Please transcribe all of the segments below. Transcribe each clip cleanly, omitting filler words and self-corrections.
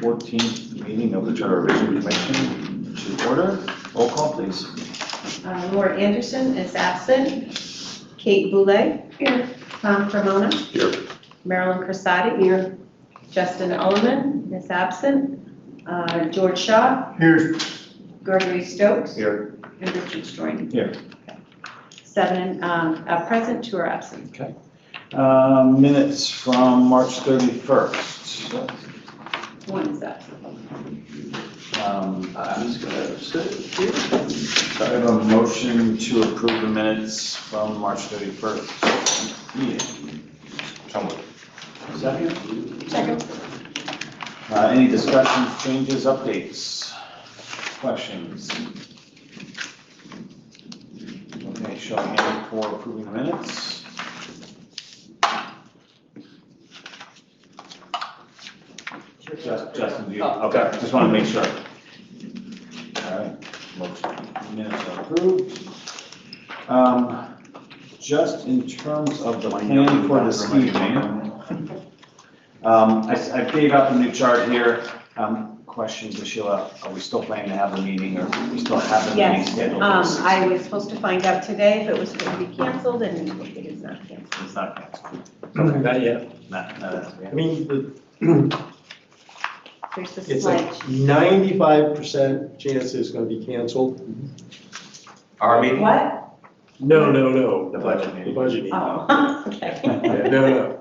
14th meeting of the Charter Revision Commission to order. Roll call, please. Laura Anderson is absent. Kate Boulay. Here. Tom Cremona. Here. Marilyn Crisati. Here. Justin Ullman is absent. George Shaw. Here. Gregory Stokes. Here. And Richard Stroing. Here. 7 present, 2 are absent. Okay. Minutes from March 31st. 1 is absent. I was gonna say, so I have a motion to approve the minutes from March 31st meeting. Second? Second. Any discussions, changes, updates, questions? Okay, show of hand for approving the minutes. Justin, do you? Okay, just want to make sure. All right, minutes are approved. Just in terms of the plan for this evening, I gave out the new chart here. Questions, Sheila, are we still planning to have the meeting, or we still have the meeting Yes, scheduled? I was supposed to find out today if it was going to be canceled, and it is not canceled. It's not canceled. Not yet. Not as I mean, There's the it's sledge. like 95% chance it's gonna be canceled. Our meeting? What? No. The budget meeting. The budget meeting. Oh, okay. Yeah, no.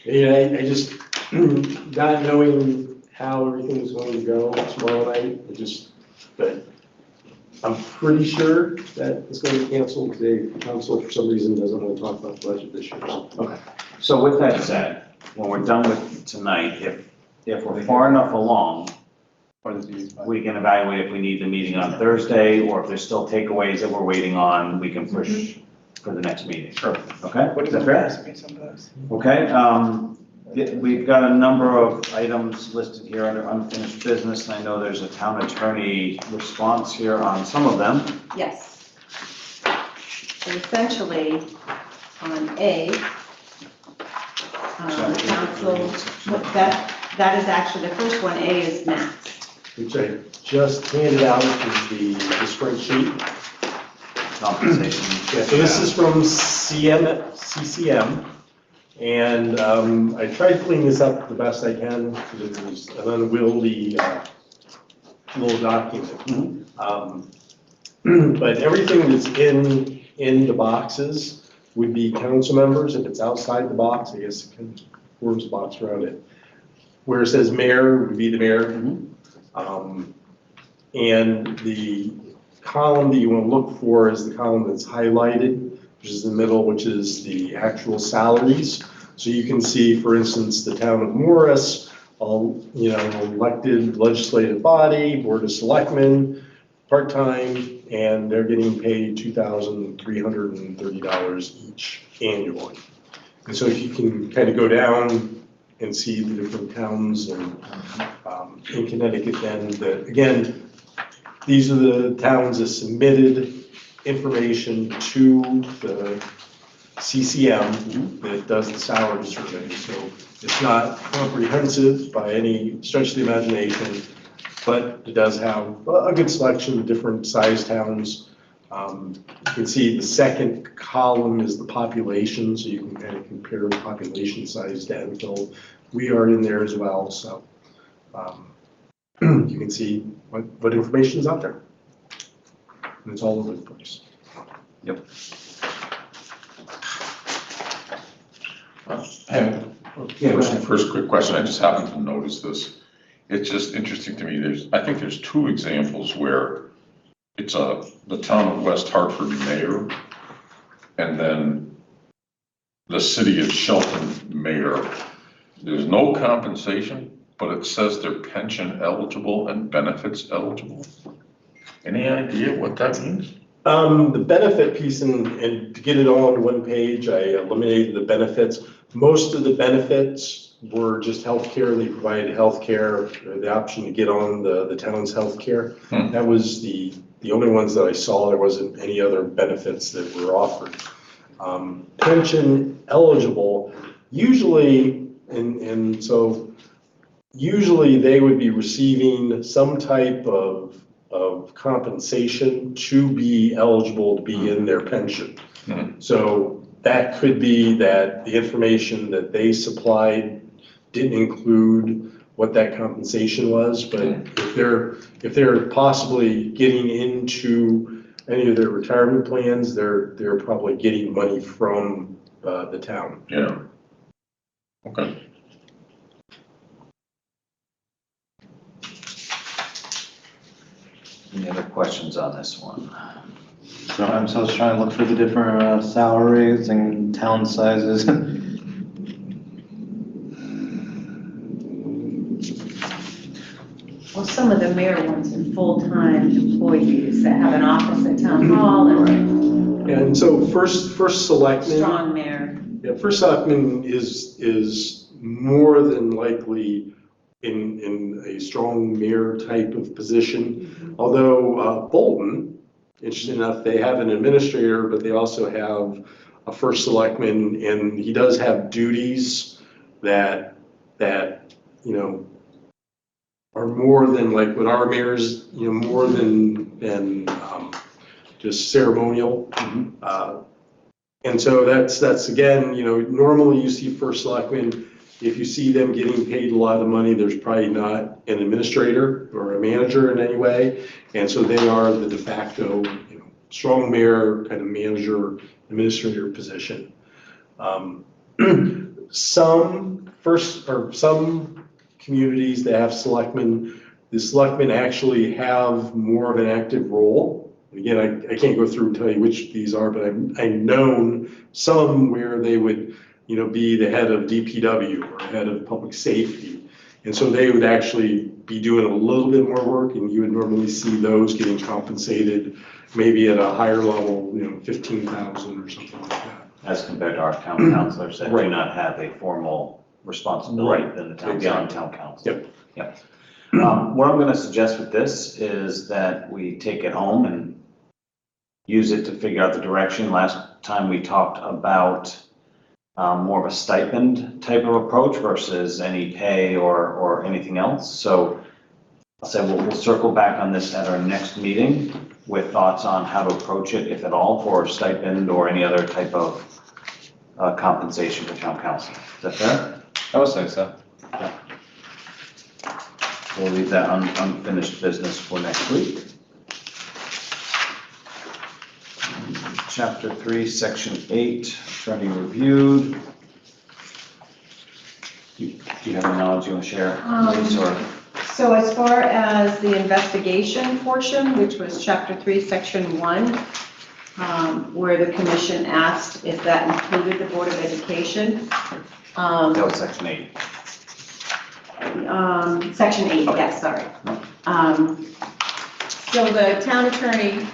Yeah, I just, not knowing how everything's going to go tomorrow night, but I'm pretty sure that it's gonna be canceled. The council, for some reason, doesn't want to talk about the budget this year. Okay, so with that said, when we're done with tonight, if we're far enough along, we can evaluate if we need the meeting on Thursday, or if there's still takeaways that we're waiting on, we can push for the next meeting. Sure. Okay? What Is does that that fair? mean? Okay, we've got a number of items listed here under unfinished business, and I know there's a town attorney response here on some of them. Yes. So essentially, on A, council, that is actually, the first one, A is max. Which I just handed out is the spreadsheet. Compensation. Yeah, so this is from CCM, and I tried to clean this up the best I can, because it was an unwieldy little document. But everything that's in the boxes would be council members. If it's outside the box, I guess it can forms a box around it. Where it says mayor would be the mayor. And the column that you want to look for is the column that's highlighted, which is the middle, which is the actual salaries. So you can see, for instance, the town of Morris, elected legislative body, board of selectmen, part-time, and they're getting paid $2,330 each annually. And so if you can kind of go down and see the different towns and in Connecticut, then again, these are the towns that submitted information to the CCM that does the salary survey. So it's not comprehensive by any stretch of the imagination, but it does have a good selection of different size towns. You can see the second column is the population, so you can kind of compare the population size to Enfield. We are in there as well, so you can see what information is out there. And it's all over the place. Yep. First quick question, I just happened to notice this. It's just interesting to me, I think there's 2 examples where it's the town of West Hartford mayor, and then the city of Shelton mayor. There's no compensation, but it says they're pension eligible and benefits eligible. Any idea what that means? The benefit piece, and to get it all on one page, I eliminated the benefits. Most of the benefits were just healthcare. They provided healthcare, the option to get on the town's healthcare. That was the only ones that I saw. There wasn't any other benefits that were offered. Pension eligible, usually, and so usually they would be receiving some type of compensation to be eligible to be in their pension. Mhm. So that could be that the information that they supplied didn't include what that compensation was, but if they're possibly getting into any of their retirement plans, they're probably getting money from the town. Yeah. Okay. Any other questions on this one? So I was trying to look for the different salaries and town sizes. Well, some of the mayor ones are full-time employees that have an office at town hall and And so first selectman. strong mayor. Yeah, first selectman is more than likely in a strong mayor type of position. Although Bolton, interesting enough, they have an administrator, but they also have a first selectman, and he does have duties that, you know, are more than like what our mayors, you know, more than just ceremonial. And so that's again, you know, normally you see first selectmen, if you see them getting paid a lot of money, there's probably not an administrator or a manager in any way. And so they are the de facto, you know, strong mayor, kind of manager, administrator position. Some communities that have selectmen, the selectmen actually have more of an active role. Again, I can't go through and tell you which these are, but I've known some where they would, you know, be the head of DPW or head of public safety. And so they would actually be doing a little bit more work, and you would normally see those getting compensated maybe at a higher level, you know, 15,000 or something like that. As compared to our town councilors that do Right. not have a formal responsibility Right. in the town, beyond town council. Yep. What I'm gonna suggest with this is that we take it home and use it to figure out the direction. Last time we talked about more of a stipend type of approach versus any pay or anything else. So I'll say we'll circle back on this at our next meeting with thoughts on how to approach it, if at all, for stipend or any other type of compensation for town council. Is that fair? I would say so. We'll leave that unfinished business for next week. Chapter 3, Section 8, attorney reviewed. Do you have any knowledge you want to share, Lisa, or? So as far as the investigation portion, which was Chapter 3, Section 1, where the commission asked if that included the Board of Education. That was Section 8. Section 8, yes, sorry. So the town attorney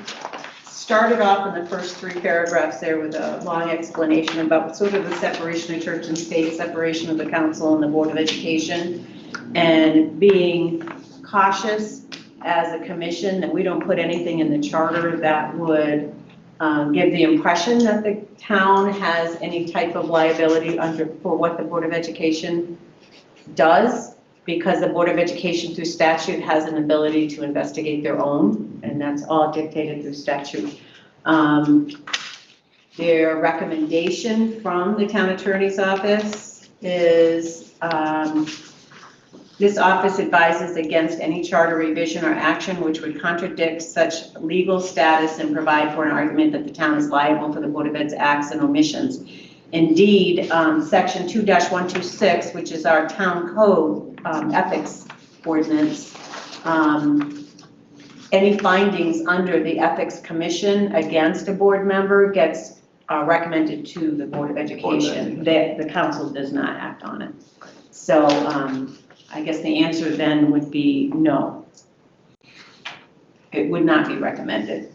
started off in the first 3 paragraphs there with a long explanation about sort of the separation of church and state, separation of the council and the Board of Education, and being cautious as a commission that we don't put anything in the charter that would give the impression that the town has any type of liability for what the Board of Education does, because the Board of Education through statute has an ability to investigate their own, and that's all dictated through statute. Their recommendation from the town attorney's office is, this office advises against any charter revision or action which would contradict such legal status and provide for an argument that the town is liable for the Board of Ed's acts and omissions. Indeed, Section 2-126, which is our town code ethics ordinance, any findings under the Ethics Commission against a board member gets recommended to the Board of Education. The council does not act on it. So I guess the answer then would be no. It would not be recommended.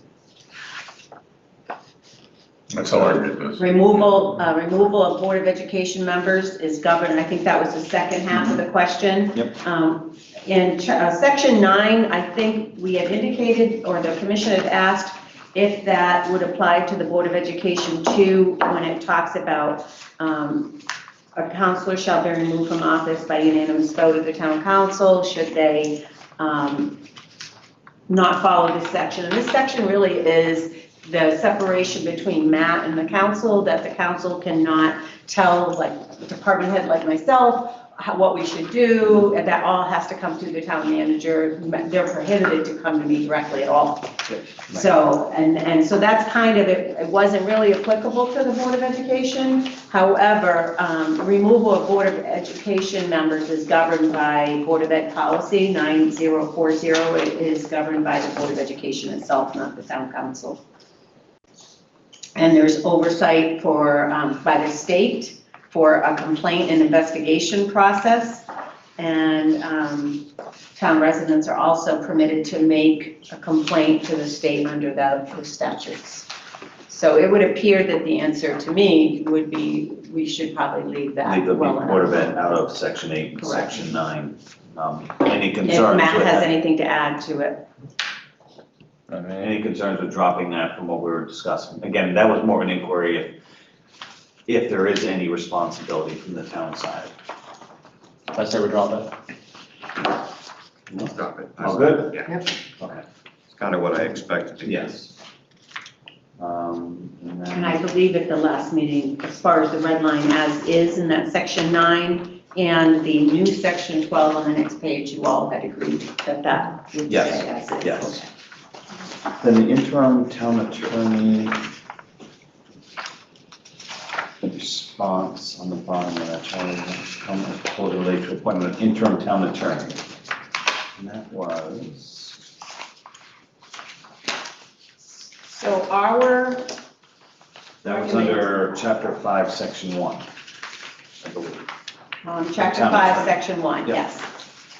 That's how I read this. Removal of Board of Education members is governed, I think that was the second half of the question. Yep. In Section 9, I think we had indicated, or the commission had asked, if that would apply to the Board of Education too, when it talks about A counselor shall be removed from office by unanimous vote of the town council should they not follow this section. And this section really is the separation between Matt and the council, that the council cannot tell, like, the department head like myself, what we should do, and that all has to come through the town manager. They're prohibited to come to me directly at all. So, and so that's kind of, it wasn't really applicable to the Board of Education. However, removal of Board of Education members is governed by Board of Ed policy 9040. It is governed by the Board of Education itself, not the town council. And there's oversight for, by the state for a complaint and investigation process. And town residents are also permitted to make a complaint to the state under those statutes. So it would appear that the answer to me would be, we should probably leave that Leave the well Board of enough. Ed out of section 8 and Correct. section 9. Any If concerns Matt with has that? anything to add to it. I mean, Any concerns with dropping that from what we were discussing? Again, that was more of an inquiry if there is any responsibility from the town side. I say we drop it. Stop it. All good? Yeah. Yep. Okay, It's kind of what I expected to get. yes. And And I then, believe at the last meeting, as far as the red line as is in that section 9 and the new section 12 on the next page, you all had agreed that that would Yes, stay as is. yes. Okay. then the interim town attorney response on the bottom of that chart, comment proposal related to appointment of interim town attorney. And that was, So our, that was under chapter 5, section 1, I believe. chapter Town 5, attorney. section 1, Yep. yes.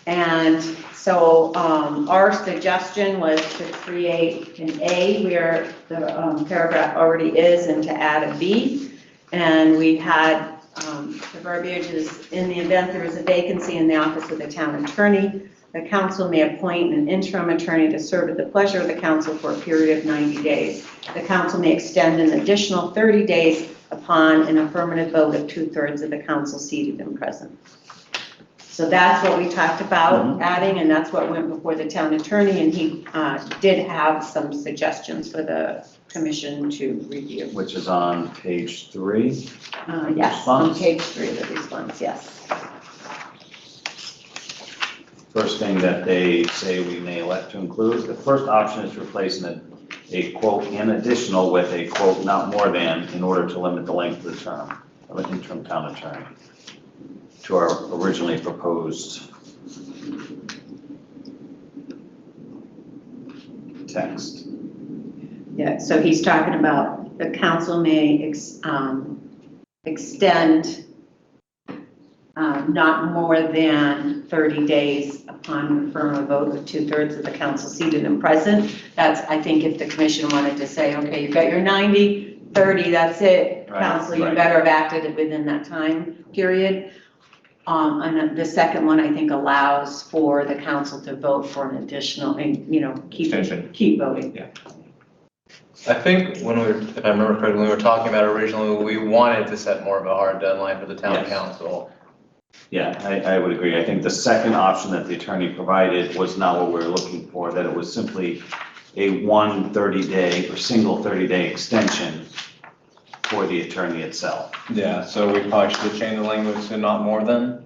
And so our suggestion was to create an A where the paragraph already is and to add a B. And we had, the verbiage is, in the event there is a vacancy in the office of the town attorney, the council may appoint an interim attorney to serve at the pleasure of the council for a period of 90 days. The council may extend an additional 30 days upon an affirmative vote of 2/3 of the council seated and present. So that's what we talked about adding, and that's what went before the town attorney, and he did have some suggestions for the commission to review. Which is on page 3. Yes, on Response? page 3 of the response, yes. First thing that they say we may elect to include, the first option is replacing a quote, "in additional" with a quote, "not more than," in order to limit the length of the term of an interim town attorney to our originally proposed text. Yeah, so he's talking about the council may extend not more than 30 days upon affirmative vote of 2/3 of the council seated and present. That's, I think, if the commission wanted to say, okay, you've got your 90, 30, that's it. Right, Council, you right. better have acted within that time period. And the second one, I think, allows for the council to vote for an additional, and, Extension. keep voting. I think when if I remember correctly, when we were talking about it originally, we wanted to set more of a hard deadline for the town Yes. council. Yeah, I would agree. I think the second option that the attorney provided was not what we were looking for, that it was simply a 30-day or single 30-day extension for the attorney itself. Yeah, so we probably should change the language to not more than.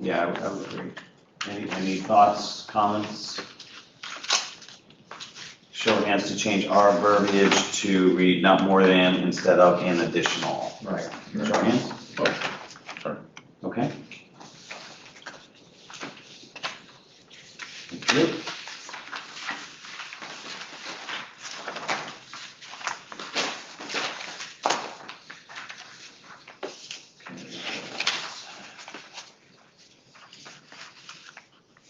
Yeah, I would agree. Any thoughts, comments? Show of hands to change our verbiage to read "not more than" instead of "an additional." Right. Show of hands? Oh, sorry. Okay. Thank you.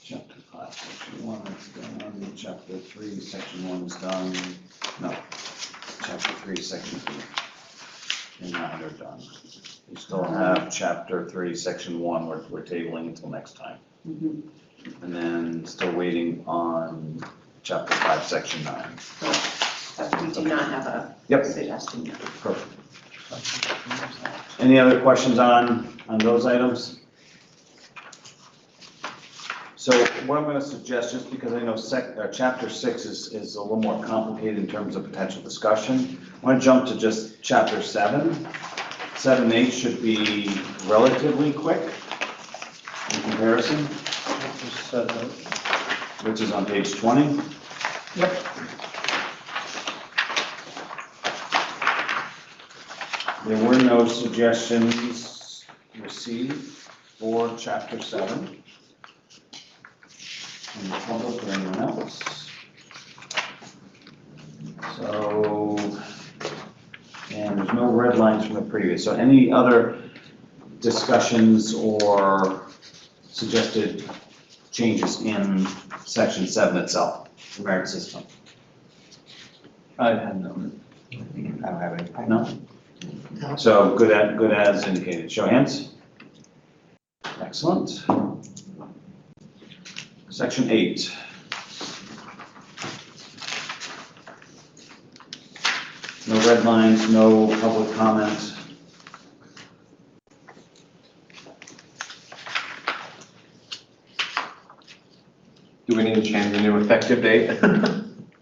Chapter 5, section 1, that's done. Chapter 3, section 1 is done. No, chapter 3, section 2. And 9 are done. We still have chapter 3, section 1, we're tabling until next time. Mhm. And then still waiting on chapter 5, section 9. But we do not have a Yep. suggestion yet. Perfect. Any other questions on those items? So what I'm gonna suggest, just because I know chapter 6 is a little more complicated in terms of potential discussion, I wanna jump to just chapter 7. 7 and 8 should be relatively quick in comparison, which is on page 20. Yep. There were no suggestions received for chapter 7. From the public or anyone else. So, and there's no red lines from the previous. So any other discussions or suggested changes in section 7 itself, the merit system? I had no. I don't have any. No? So good as indicated. Show of hands. Excellent. Section 8. No red lines, no public comment. Do we need to change the new effective date?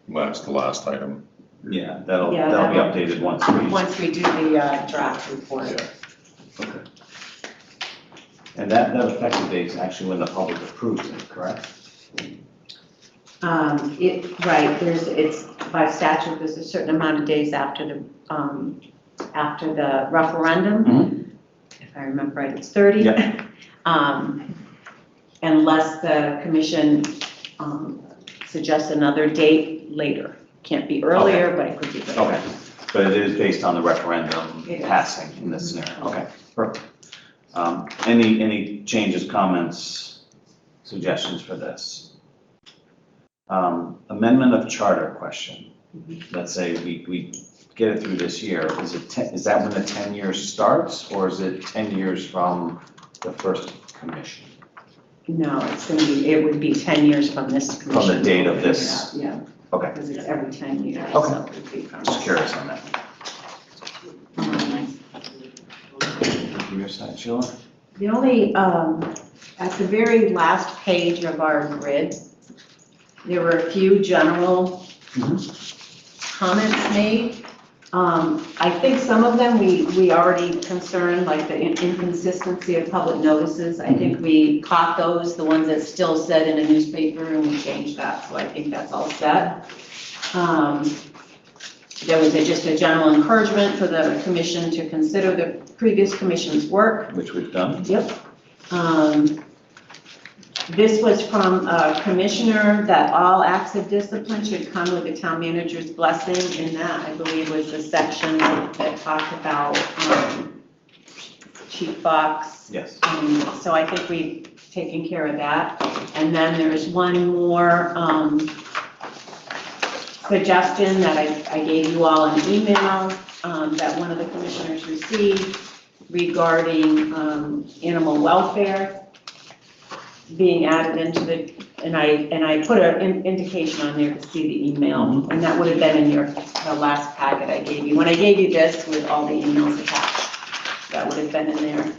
That's the last item. Yeah, that'll be Yeah, that'll- updated once Once we do the draft report. Okay. And that effective date is actually when the public approves it, correct? Right, it's by statute, there's a certain amount of days after the referendum. Mhm. If I remember right, it's 30. Yeah. Unless the commission suggests another date later. Can't be earlier, but it could be later. Okay, but it is based on the referendum It is. passing in this scenario, okay, perfect. Any changes, comments, suggestions for this? Amendment of charter question. Let's say we get it through this year, is that when the 10 years starts, or is it 10 years from the first commission? No, it would be 10 years from this commission. From the date of this? Yeah, Okay, because it's every 10 years. Okay. So it would be from just this. curious on that. Um, From your side, Sheila? The only, at the very last page of our grid, there were a few general comments made. I think some of them we already concerned, like the inconsistency of public notices. I think we caught those, the ones that still said in a newspaper, and we changed that, so I think that's all set. There was just a general encouragement for the commission to consider the previous commission's work. Which we've done. Yep. This was from a commissioner that all acts of discipline should come with the town manager's blessing, and that, I believe, was the section that talked about Chief Fox. Yes. So I think we've taken care of that. And then there's one more suggestion that I gave you all an email that one of the commissioners received regarding animal welfare being added into the, and I put an indication on there to see the email, and that would have been in the last packet I gave you. When I gave you this with all the emails attached, that would have been in there.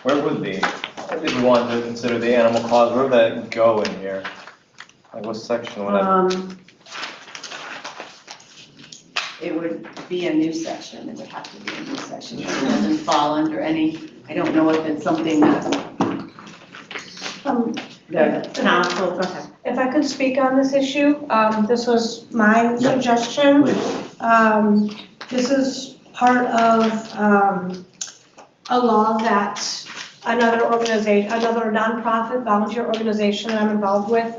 Where would the, if we wanted to consider the animal clause, where would that go in here? Like what section would that? It would be a new section, it would have to be a new section, it doesn't fall under any, I don't know if it's something that the council, go ahead. If I could speak on this issue, this was my suggestion. This is part of a law that another organization, another nonprofit volunteer organization that I'm involved with.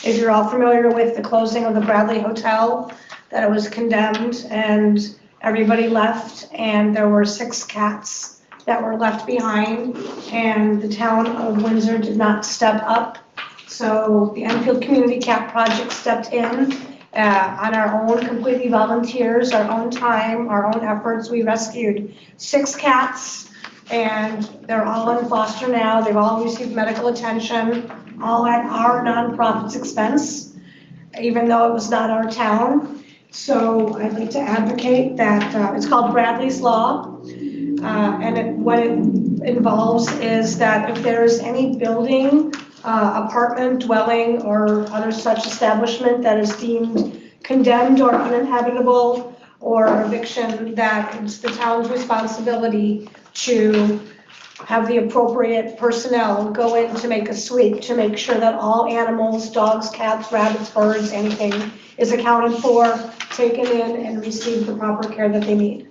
If you're all familiar with the closing of the Bradley Hotel, that it was condemned and everybody left, and there were 6 cats that were left behind, and the town of Windsor did not step up. So the Enfield Community Cat Project stepped in On our own, completely volunteers, our own time, our own efforts, we rescued 6 cats, and they're all in foster now. They've all received medical attention, all at our nonprofit's expense, even though it was not our town. So I'd like to advocate that, it's called Bradley's Law. What it involves is that if there's any building, apartment, dwelling, or other such establishment that is deemed condemned or uninhabitable or eviction, that it's the town's responsibility to have the appropriate personnel go in to make a sweep, to make sure that all animals, dogs, cats, rabbits, birds, anything is accounted for, taken in, and receive the proper care that they need.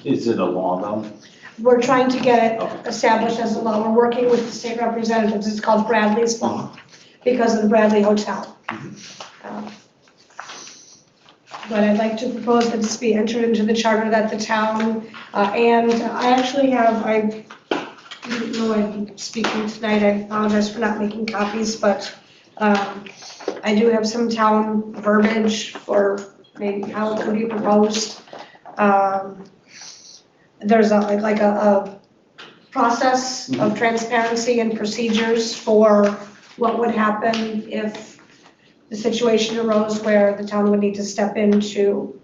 Is it a law though? We're trying to get Okay. it established as a law. We're working with the state representatives. It's called Bradley's Law because of the Bradley Hotel. But I'd like to propose that this be entered into the charter that the town, and I actually have, I didn't know I'd be speaking tonight. I apologize for not making copies, but I do have some town verbiage for maybe how it could be proposed. There's a process of transparency and procedures for what would happen if the situation arose where the town would need to step in to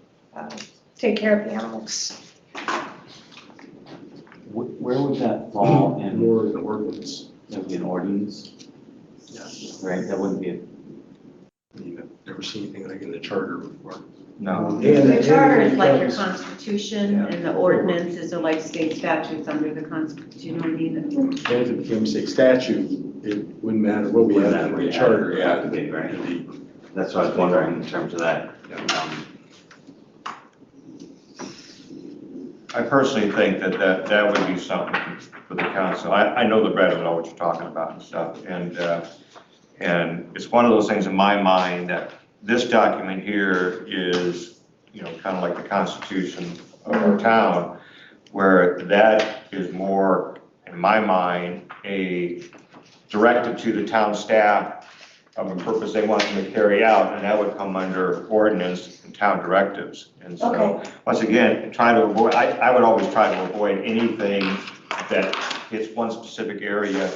take care of the animals. Where would that fall in, More the ordinance. that would be an ordinance, Yeah. right? That wouldn't be a I've never seen anything like in the charter before. No. The charter is like your constitution, Yeah. and the ordinances are like state statutes under the constitution, you know what I mean? And if it becomes a statute, it wouldn't matter what we have in the charter. It had to be, right? That's what I was wondering in terms of that. I personally think that would be something for the council. I know the Brad would know what you're talking about and stuff, and it's one of those things in my mind that this document here is, kind of like the Constitution of our town, where that is more, in my mind, a directive to the town staff of a purpose they want them to carry out, and that would come under ordinance and town directives. And so, Okay. once again, trying to avoid, I would always try to avoid anything that hits one specific area,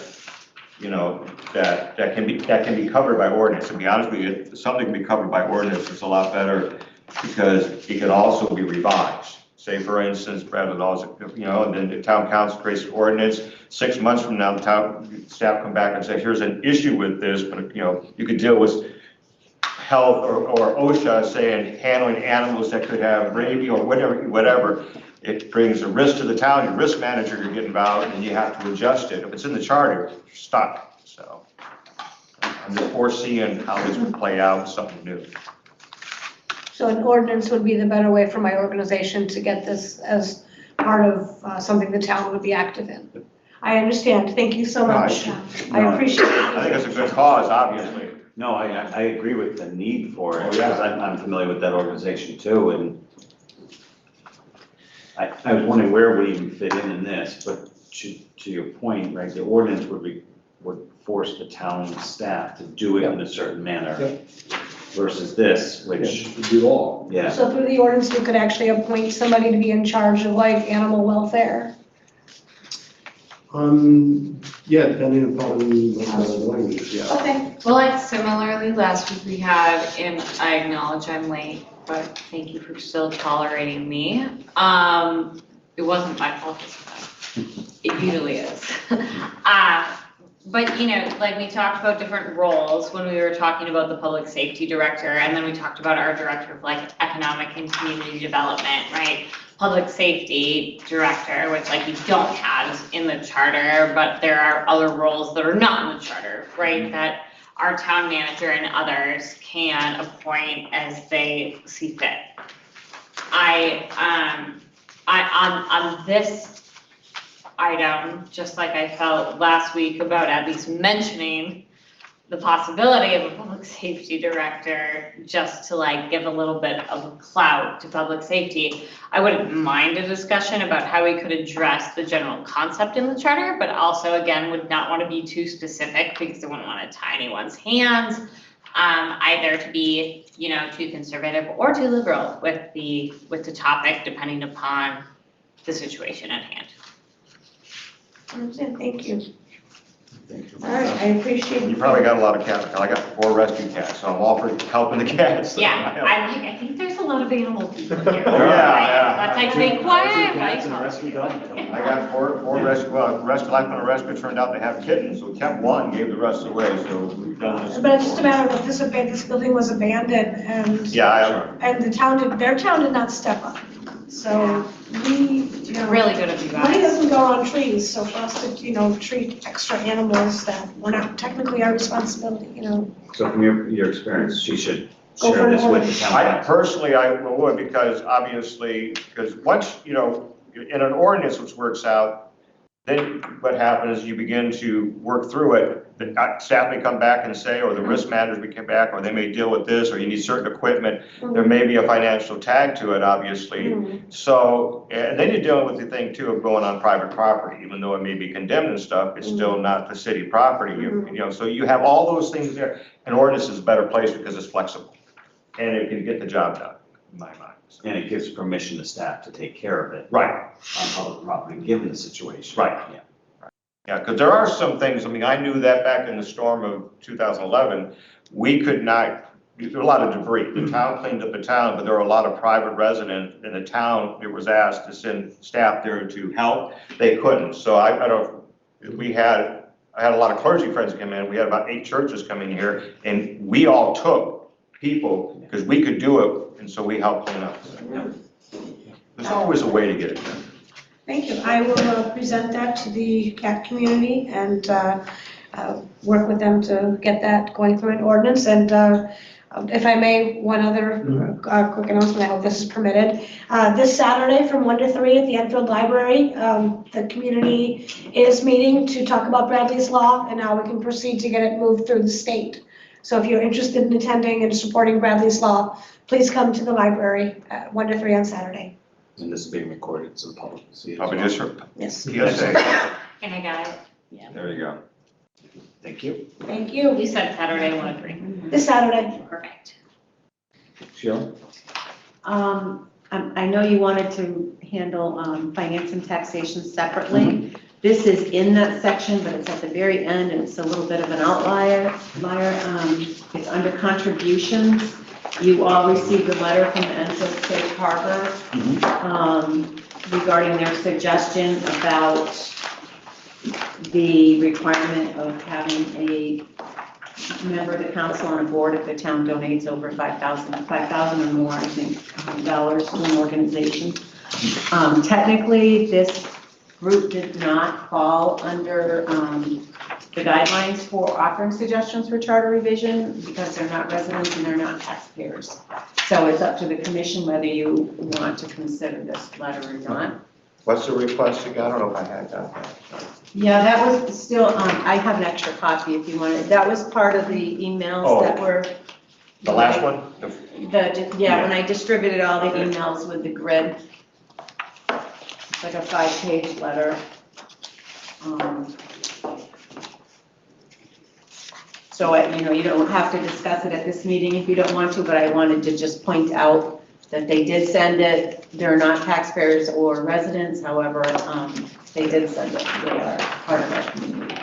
that can be covered by ordinance. To be honest with you, if something can be covered by ordinance, it's a lot better, because it can also be revised. Say, for instance, Brad would also, and then the town council creates an ordinance, 6 months from now, the town staff come back and say, here's an issue with this, but, you could deal with health or OSHA saying handling animals that could have rabies or whatever. It brings a risk to the town, your risk manager could get involved, and you have to adjust it. If it's in the charter, you're stuck. So I'm just foreseeing how this would play out, something new. So an ordinance would be the better way for my organization to get this as part of something the town would be active in. I understand. Thank you so much. I appreciate it. I think it's a good cause, obviously. No, I agree with the need for it, Oh, yeah. because I'm familiar with that organization too, and I was wondering where it would even fit in this, but to your point, right, the ordinance would force the town staff to do it in a certain manner versus this, which, Do all. yeah. So through the ordinance, you could actually appoint somebody to be in charge of like animal welfare. Yeah, depending upon the language, yeah. Okay. Well, like similarly, last week we had, and I acknowledge I'm late, but thank you for still tolerating me. It wasn't my fault this time. It usually is. But like we talked about different roles when we were talking about the public safety director, and then we talked about our director of like economic and community development, right? Public safety director, which like you don't have in the charter, but there are other roles that are not in the charter, right? That our town manager and others can appoint as they see fit. On this item, just like I felt last week about at least mentioning the possibility of a public safety director, just to like give a little bit of a clout to public safety. I wouldn't mind a discussion about how we could address the general concept in the charter, but also again, would not want to be too specific because I wouldn't want to tie anyone's hands. either to be, too conservative or too liberal with the topic, depending upon the situation at hand. Thank you. All right, I appreciate You probably got a lot of cats. I got 4 rescue cats, so I'm all for helping the cats. Yeah, I think there's a lot of animal people here. Yeah. Let's like be quiet. Cats and a rescue dog. I got four rescue, Life on a Rescue, turned out they have kittens, so we kept one, gave the rest away, so we've done this. But it's just a matter of this building was abandoned and. Yeah, And their town did not step up. So Really good of you money guys. doesn't grow on trees, so for us to, treat extra animals that were not technically our responsibility, So from your experience, she should Go share for this it. with the town I council. personally, I would, because obviously, because once, in an ordinance which works out, then what happens is you begin to work through it. The staff may come back and say, or the risk managers may come back, or they may deal with this, or you need certain equipment. There may be a financial tag to it, obviously. So, and then you're dealing with the thing too of going on private property, even though it may be condemned and stuff, it's still not the city property, so you have all those things there. An ordinance is a better place because it's flexible, and it can get the job done, in my mind. And it gives permission to staff to take care of it Right, on public property, given the situation. Right. Yeah. yeah, because there are some things, I knew that back in the storm of 2011, we could not, there were a lot of debris. The town cleaned up the town, but there were a lot of private residents in the town that was asked to send staff there to help. They couldn't, so I don't, I had a lot of clergy friends come in, we had about 8 churches coming here, and we all took people, because we could do it, and so we helped clean up. There's always a way to get it done. Thank you. I will present that to the cat community and work with them to get that going through an ordinance. And if I may, one other quick announcement, I hope this is permitted. This Saturday from 1 to 3 at the Enfield Library, the community is meeting to talk about Bradley's Law and how we can proceed to get it moved through the state. So if you're interested in attending and supporting Bradley's Law, please come to the library at 1 to 3 on Saturday. And this is being recorded, so the public can see it. as Probably well. just for Yes. PSA. And I got it. There you go. Thank you. Thank you. You said Saturday, 1 to 3. This Saturday. Perfect. Sheila? I know you wanted to handle finance and taxation separately. This is in that section, but it's at the very end, and it's a little bit of an outlier. It's under contributions. You all received a letter from the Enfield Safe Harbor regarding their suggestion about the requirement of having a member of the council on a board if the town donates over $5,000 or more, I think, dollars to an organization. Technically, this group did not fall under the guidelines for offering suggestions for charter revision because they're not residents and they're not taxpayers. So it's up to the commission whether you want to consider this letter or not. What's the request you got? I don't know if I had that. Yeah, that was still, I have an extra copy if you want it. That was part of the emails that were. The last one? When I distributed all the emails with the grid. It's like a 5-page letter. So, you don't have to discuss it at this meeting if you don't want to, but I wanted to just point out that they did send it. They're not taxpayers or residents, however, they did send it. They are part of our community.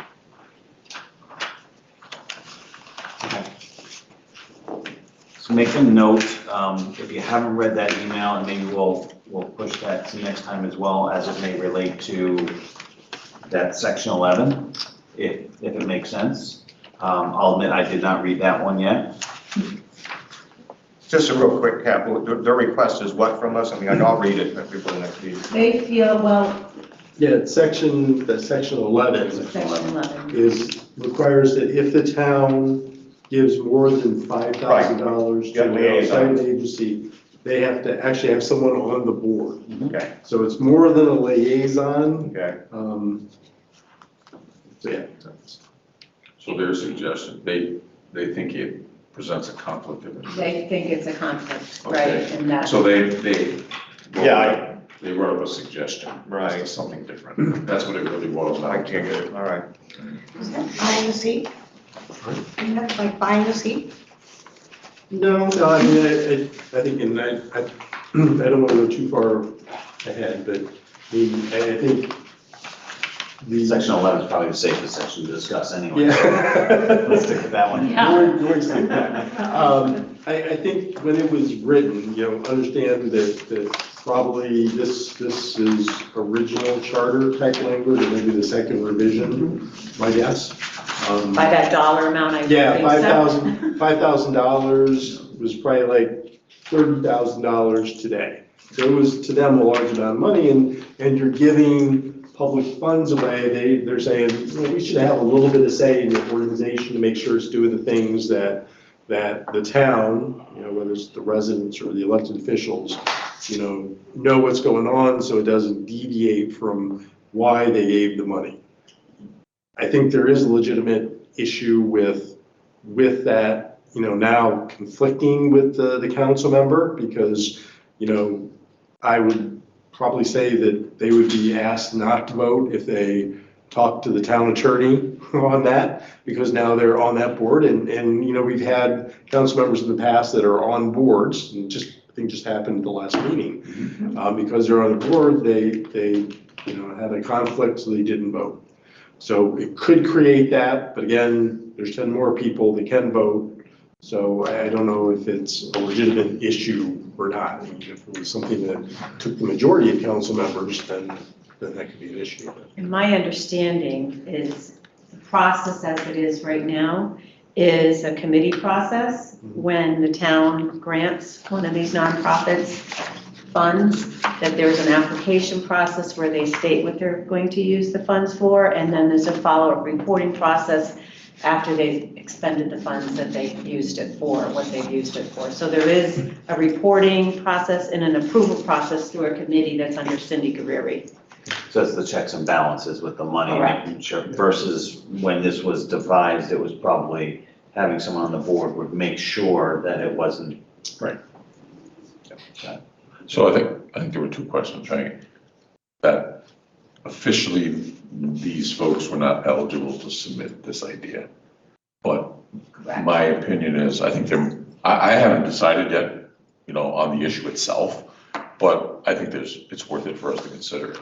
So make a note, if you haven't read that email, and maybe we'll push that to next time as well, as it may relate to that section 11, if it makes sense. I'll admit I did not read that one yet. Just a real quick cap, their request is what from us? I'll read it before the next meeting. They feel, well, Yeah, section 11 section 11. requires that if the town gives more than $5,000 Yeah, to an liaison. outside agency, they have to actually have someone on the board. Okay, So it's more than a liaison. okay. So yeah. So their suggestion, they think it presents a conflict of interest. They think it's a conflict, Okay. right, in that. So they. Yeah, They wrote a suggestion. Right. As to something different. That's what it really was. I can't get it, all right. Is that buying a seat? Isn't that like buying a seat? No, I mean, I think, and I don't want to go too far ahead, but I mean, I think the. Section 11 is probably the safest section to discuss anyway. Yeah. Let's stick with that one. Yours like that. I think when it was written, understand that probably this is original charter type language, or maybe the second revision, my guess. By that dollar amount, I would Yeah, think so. $5,000 was probably like $30,000 today. So it was to them a large amount of money, and you're giving public funds away. They're saying, we should have a little bit of say in the organization to make sure it's doing the things that the town, whether it's the residents or the elected officials, know what's going on, so it doesn't deviate from why they gave the money. I think there is a legitimate issue with that, now conflicting with the council member, because, I would probably say that they would be asked not to vote if they talk to the town attorney on that, because now they're on that board, and we've had council members in the past that are on boards, and I think just happened at the last meeting. Because they're on the board, they had a conflict, so they didn't vote. So it could create that, but again, there's 10 more people that can vote. So I don't know if it's a legitimate issue or not. I mean, if it was something that took the majority of council members, then that could be an issue. And my understanding is the process as it is right now is a committee process. When the town grants one of these nonprofits funds, that there's an application process where they state what they're going to use the funds for, and then there's a follow-up reporting process after they've expended the funds that they've used it for, what they've used it for. So there is a reporting process and an approval process through a committee that's under Cindy Guerrieri. So it's the checks and balances with the money, Correct. making sure, versus when this was devised, it was probably having someone on the board would make sure that it wasn't. Right. So I think there were two questions, right? That officially, these folks were not eligible to submit this idea. But my opinion is, I think I haven't decided yet, on the issue itself, but I think it's worth it for us to consider it.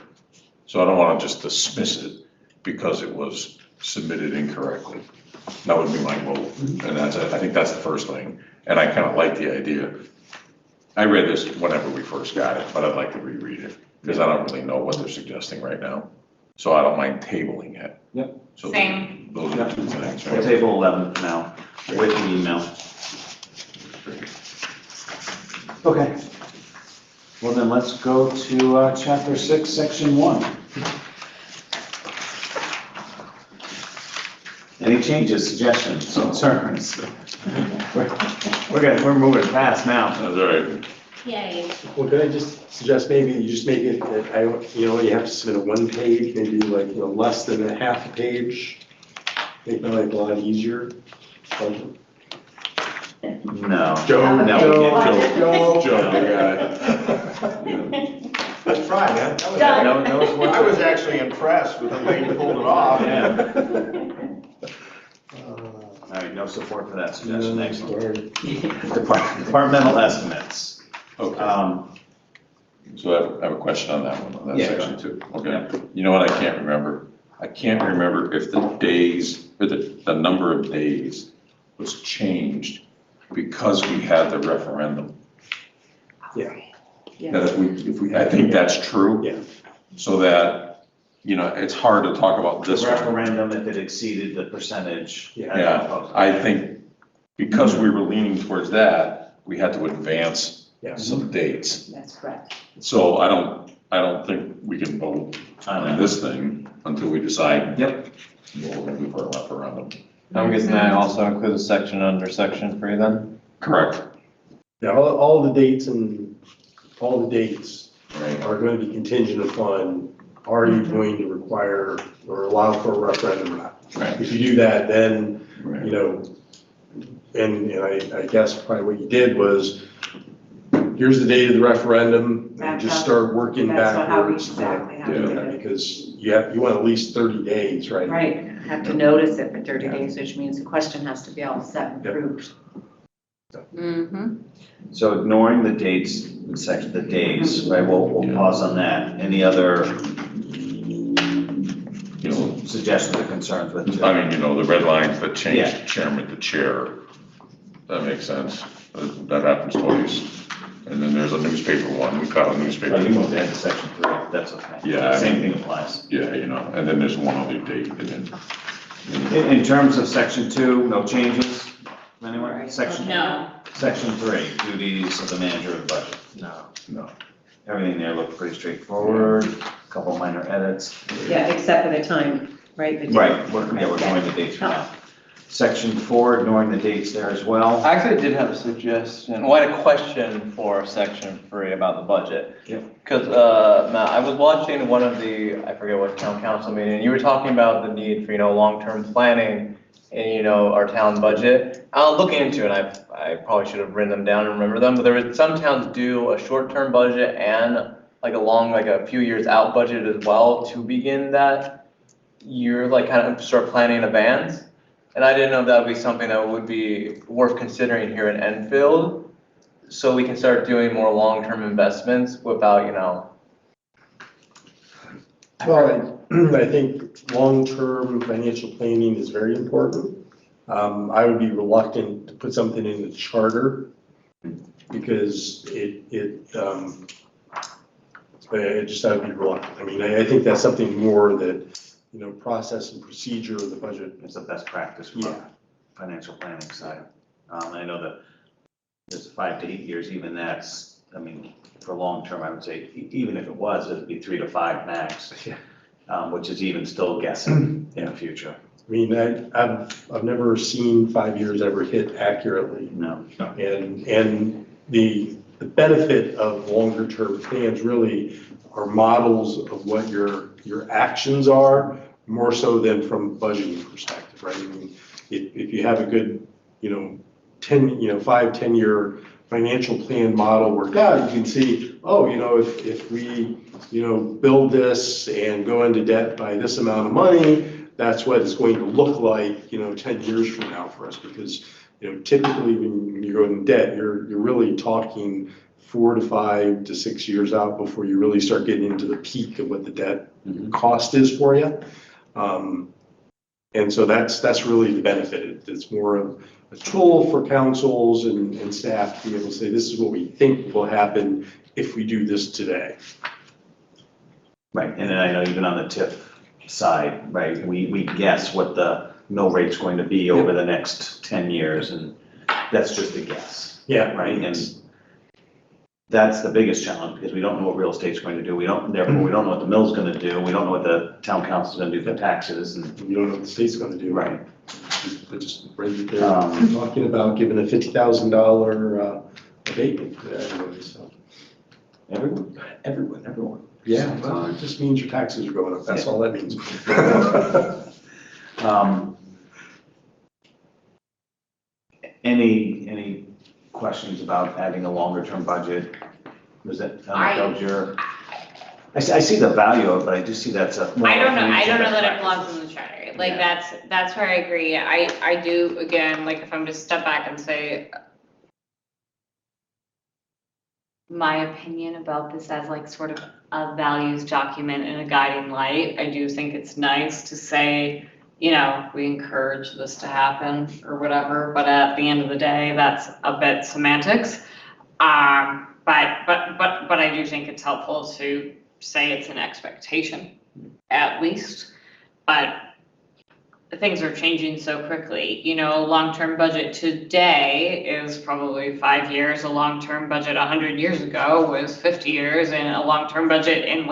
So I don't want to just dismiss it because it was submitted incorrectly. That would be my vote, and I think that's the first thing. And I kind of like the idea. I read this whenever we first got it, but I'd like to reread it, because I don't really know what they're suggesting right now. So I don't mind tabling it. Yep. So Same. those are the two things, We'll right? table 11 for now, with the email. Okay. Well, then let's go to chapter 6, section 1. Any changes, suggestions, concerns? We're moving fast now. That's all right. Yay. Well, could I just suggest maybe you just make it that you have to submit a 1 page, maybe like, less than a half a page. Make my life a lot easier. No. Joe, No, Joe, you got it. Let's try, man. No, it's worth I was actually impressed with the way you pulled it off. All right, no support for that suggestion, excellent. Sorry. Departmental estimates. Okay, so I have a question on that one, on that Yeah, section too. Okay, you know what I can't remember? I can't remember if the days, or the number of days was changed because we had the referendum. Yeah. That if we, I think that's true. Yeah. So that, it's hard to talk about The this one. referendum, if it exceeded the percentage. Yeah. Yeah, I think because we were leaning towards that, we had to advance Yeah. some dates. That's correct. So I don't think we can vote on this thing until we decide. Yep. What we're gonna do for a referendum. I'm guessing that also includes a section under section 3 then? Correct. Yeah, all the dates Right. are going to be contingent upon, are you going to require or allow for a referendum or not? Right. If you do that, then, Right. and I guess probably what you did was, here's the date of the referendum, and just start working That's how we backwards. exactly how we do did that, it. Because you want at least 30 days, right? Right, have to notice it for 30 days, which means the question has to be all set and Yep. approved. Mm-hmm. So ignoring the dates, the days, right, we'll pause on that. Any other, You know, suggestions or concerns with? I mean, you know, the red lines that change Yeah. chairman to chair, that makes sense. That happens twice. And then there's a newspaper one, we caught a newspaper. Oh, you moved ahead to section 3, that's okay. Yeah, I Same mean- thing applies. Yeah, you know, and then there's one other date, and then, In terms of section 2, no changes? Anyone? Section? No. Section 3, duties of the manager of the budget. no. Everything there looked pretty straightforward, couple minor edits. Yeah, except for the time, right? The date. Right, we're ignoring the dates for now. Section 4, ignoring the dates there as well. I actually did have a suggestion, well, I had a question for section 3 about the budget. Yep. Because, Matt, I was watching one of the, I forget what town council meeting, and you were talking about the need for, long-term planning in, our town budget. I'll look into it, I probably should have written them down and remember them, but some towns do a short-term budget and like a few years out budget as well to begin that year, kind of start planning in advance. And I didn't know if that would be something that would be worth considering here in Enfield, so we can start doing more long-term investments without, Well, I think long-term financial planning is very important. I would be reluctant to put something in the charter because I would be reluctant. I mean, I think that's something more that, process and procedure of the budget. It's the best practice for Yeah. financial planning side. I know that there's 5 to 8 years, even that's, I mean, for long-term, I would say, even if it was, it'd be 3 to 5 max, Yeah. which is even still guessing in the future. I mean, I've never seen 5 years ever hit accurately. No. And the benefit of longer term plans really are models of what your actions are, more so than from a budgeting perspective, right? I mean, if you have a good, 5-10 year financial plan model worked out, you can see, if we, build this and go into debt by this amount of money, that's what it's going to look like, 10 years from now for us, because, typically when you go into debt, you're really talking 4 to 5 to 6 years out before you really start getting into the peak of what the debt cost is for you. And so that's really the benefit. It's more of a tool for councils and staff to be able to say, this is what we think will happen if we do this today. Right, and then I know even on the TIF side, right, we guess what the mill rate's going to be over the next 10 years, and that's just a guess. Yeah. Right, and that's the biggest challenge, because we don't know what real estate's going to do, therefore we don't know what the mill's gonna do, we don't know what the town council's gonna do for taxes, and. You don't know what the state's gonna do. Right. They're just right there talking about giving a $50,000 abatement to everybody, so. Everyone. Yeah, well, it just means your taxes are going up, that's all that means. Any questions about adding a longer term budget? Was that, that was your? I see the value of it, but I do see that's a. I don't know that it it belongs in the charter, like, Yeah. that's where I agree, I do, again, like, if I'm to step back and say, my opinion about this as like sort of a values document and a guiding light, I do think it's nice to say, we encourage this to happen or whatever, but at the end of the day, that's a bit semantics. But I do think it's helpful to say it's an expectation, at least. But things are changing so quickly. A long-term budget today is probably 5 years. A long-term budget 100 years ago was 50 years, and a long-term budget in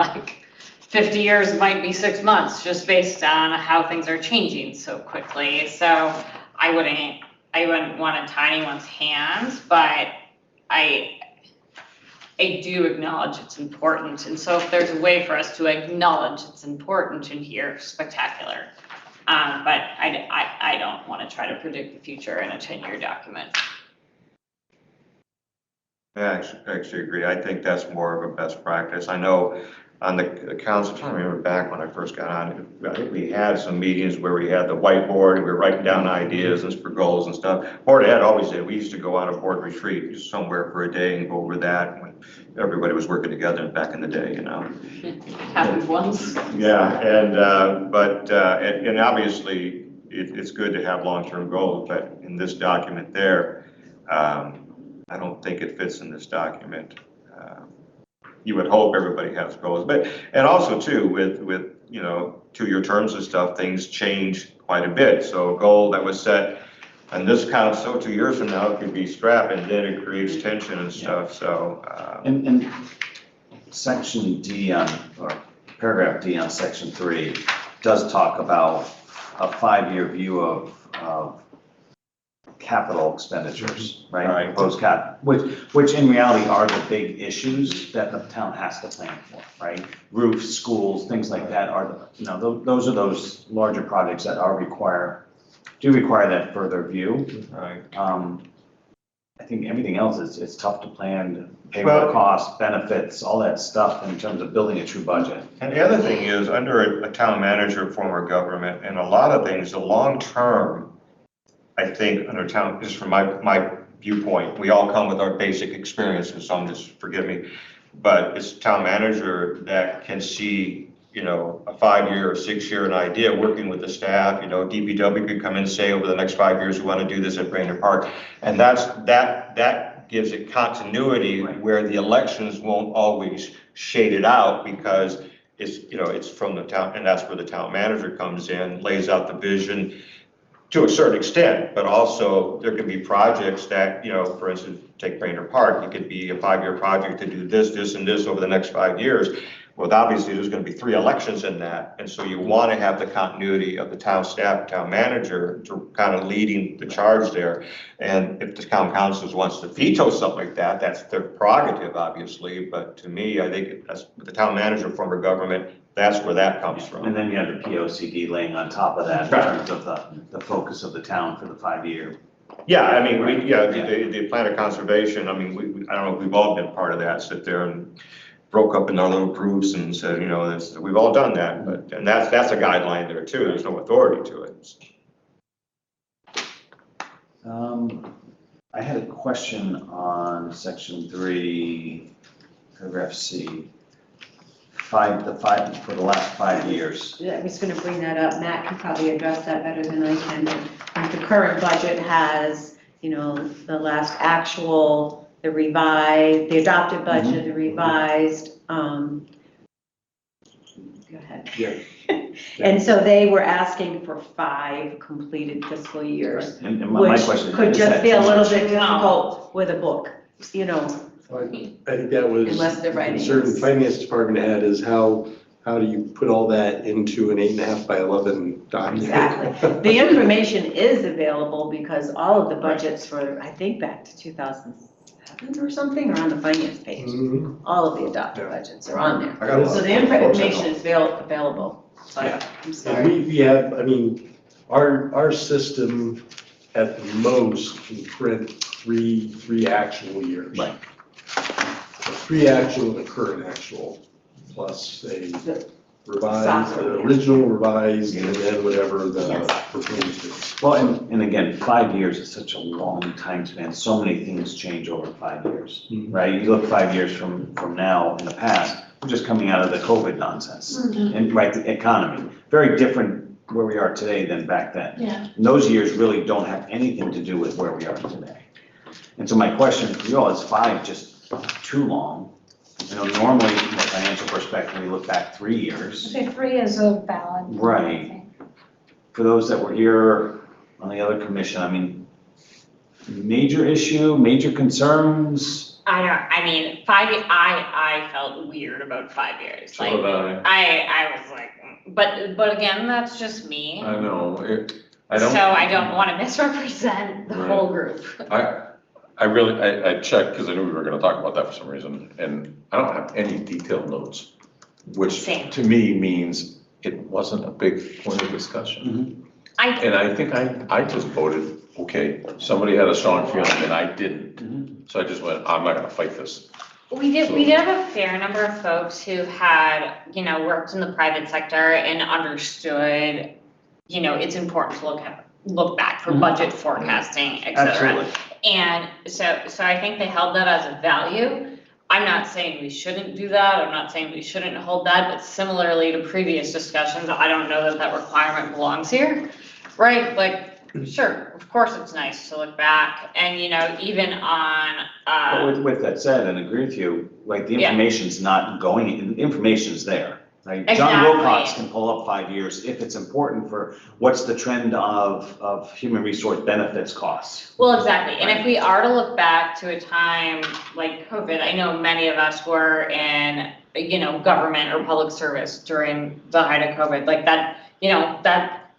50 years might be 6 months, just based on how things are changing so quickly. So I wouldn't want to tie anyone's hands, but I do acknowledge it's important. And so if there's a way for us to acknowledge it's important in here, spectacular. But I don't want to try to predict the future in a 10-year document. Yeah, I actually agree. I think that's more of a best practice. I know on the council, I'm trying to remember back when I first got on, I think we had some meetings where we had the whiteboard and we were writing down ideas and for goals and stuff. Board Ed always did, we used to go on a board retreat just somewhere for a day and go over that when everybody was working together back in the day, you know? Happened once. Yeah, and obviously, it's good to have long-term goals, but in this document there, I don't think it fits in this document. You would hope everybody has goals, and also too, with, you know, 2-year terms and stuff, things change quite a bit. So a goal that was set on this council 2 years from now could be scrapped, and then it creates tension and stuff, so. And section D on, or paragraph D on section 3 does talk about a 5-year view of capital expenditures, right? Right. Proposed which in reality are the big issues that the town has to plan for, right? Roofs, schools, things like that are, you know, those are those larger projects that do require that further view. Right. I think everything else it's tough to plan, Well- payroll costs, benefits, all that stuff in terms of building a true budget. And the other thing is, under a town manager form of government, and a lot of things, the long term, I think, under town, just from my viewpoint, we all come with our basic experiences, so just forgive me, but it's town manager that can see, you know, a 5-year or 6-year an idea, working with the staff, you know, DPW could come in and say, over the next 5 years, we want to do this at Brainerd Park. And that gives it continuity where the elections won't always shade it out, because it's, you know, it's from the town, and that's where the town manager comes in, lays out the vision to a certain extent, but also there could be projects that, you know, for instance, take Brainerd Park, it could be a 5-year project to do this, this, and this over the next 5 years. Well, obviously, there's going to be 3 elections in that, and so you want to have the continuity of the town staff, town manager, to kind of leading the charge there. And if the town council wants to veto something like that, that's their prerogative, obviously. But to me, I think that's the town manager form of government. That's where that comes from. And then you have the POCD laying on top of that in terms of the focus of the town for the 5-year. Yeah, I mean, the plan of conservation, I mean, I don't know if we've all been part of that, sit there and broke up in our little groups and said, you know, we've all done that, but, and that's a guideline there too, there's no authority to it. I had a question on section 3, paragraph C. For the last 5 years. I was gonna bring that up. Matt can probably address that better than I can. But the current budget has, you know, the last actual, the revised, the adopted budget, the revised, go ahead. Yeah. And so they were asking for 5 completed fiscal years, And my which question could is just that be a too little much? bit difficult with a book, you know. I think that was Unless they're writing concern it. the finance department had, is how do you put all that into an 8.5 by 11 document? Exactly. The information is available because all of the budgets for, I think, back to 2007 or something are on the finance page. Mhm. All of the adopted Yeah. budgets are on there. I got a lot So of the information is available, but Yeah. I'm And sorry. we have, I mean, our system at the most can print three actual years. Right. 3 actual and a current actual, plus a revised, Software. original revised, and then whatever the Yes. proposed is. Well, and again, 5 years is such a long time span. So many things change over 5 years, Mhm. right? You look 5 years from now in the past, we're just coming out of the COVID nonsense. And right, the economy, very different where we are today than back then. Yeah. And those years really don't have anything to do with where we are today. And so my question for you all, is 5 just too long? You know, normally from a financial perspective, we look back 3 years. Say 3 is a valid. Right. For those that were here on the other commission, I mean, major issue, major concerns? I mean, I felt weird about 5 years. So Like, did I was like, but again, that's just me. I know, So I don't want to misrepresent the whole group. I really, I checked, because I knew we were gonna talk about that for some reason, and I don't have any detailed notes, which Same. to me means it wasn't a big point of discussion. I, And I think I just voted, okay, somebody had a strong feeling and I didn't. So I just went, I'm not gonna fight this. We did have a fair number of folks who had, worked in the private sector and understood, it's important to look back for budget forecasting, et cetera. Absolutely. And so I think they held that as a value. I'm not saying we shouldn't do that, I'm not saying we shouldn't hold that, but similarly to previous discussions, I don't know that requirement belongs here, right? Like, sure, of course it's nice to look back, and even on, But with that said, and agree with you, like, the Yeah. information's not going, information's there. Like, John Exactly. Wilcox can pull up 5 years if it's important for what's the trend of human resource benefits costs. well, exactly, and if we are to look back to a time like COVID, I know many of us were in, government or public service during the height of COVID, like that,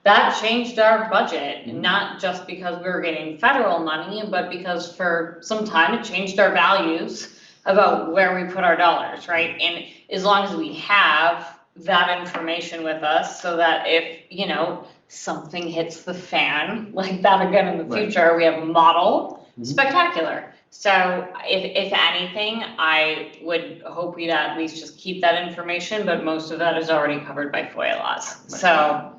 that changed our budget, not just because we were getting federal money, but because for some time it changed our values about where we put our dollars, right? And as long as we have that information with us, so that if, something hits the fan like that again in the Right. future, we have a model, Mhm. spectacular. So if anything, I would hope we'd at least just keep that information, but most of that is already covered by FOIA laws. Right. So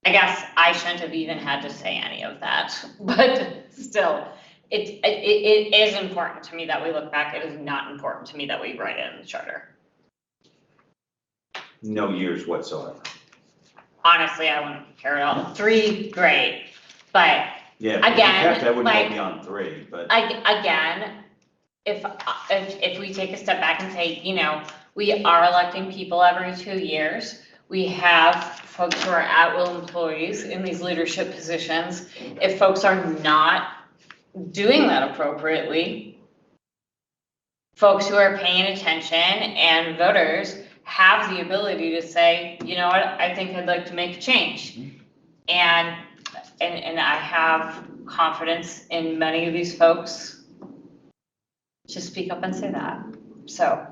I guess I shouldn't have even had to say any of that, but still, it is important to me that we look back. It is not important to me that we write it in the charter. No years whatsoever. Honestly, I wouldn't care at all. 3, great, but Yeah, if you Again, kept, I wouldn't go like- beyond 3, but. again, if we take a step back and say, we are electing people every 2 years. We have folks who are at-will employees in these leadership positions. If folks are not doing that appropriately, folks who are paying attention and voters have the ability to say, you know what, I think I'd like to make a change. And I have confidence in many of these folks to speak up and say that, so.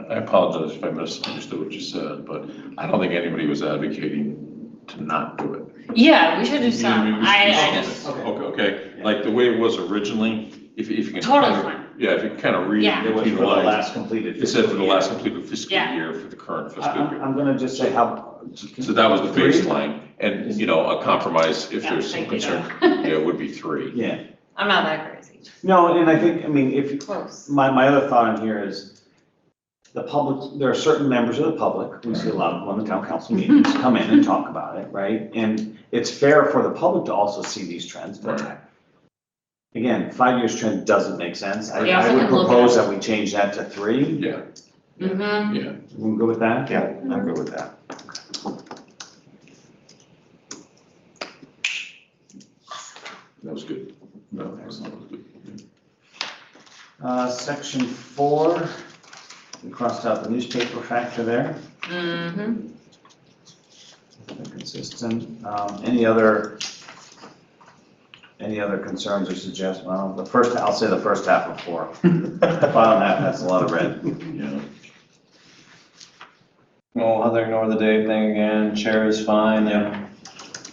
I apologize if I misunderstood what you said, but I don't think anybody was advocating to not do it. Yeah, we should do You know what I mean? some, We should do I something. just, Okay, like the way it was originally, if you can. Totally kind of- fine. Yeah, if you kind of read Yeah. It was between for the the lines. last completed It said for the fiscal last year. completed fiscal Yeah. year for the current fiscal year. I'm gonna just say how. So that was the 3? baseline, and, a compromise, if Yeah, there's some thank you, concern, John. yeah, it would be 3. Yeah, I'm not that crazy, no, and I think, if, close. my other thought on here is, the public, there are certain members of the public, we see a lot of them on the town council meetings, come in and talk about it, right? And it's fair for the public to also see these trends, but Right. again, 5 years trend doesn't make sense. We I also would can look propose at- that we change that to 3. Yeah, Mm-hmm. yeah. We go with that? Yeah, I'm good with that. That was good. No, that was good. Section 4, we crossed out the newspaper factor there. Mm-hmm. Consistent. Any other concerns or suggestions? Well, I'll say the first half of 4. The bottom half has a lot of red. Yeah. Well, Heather, ignore the date thing again, chair is fine, yeah.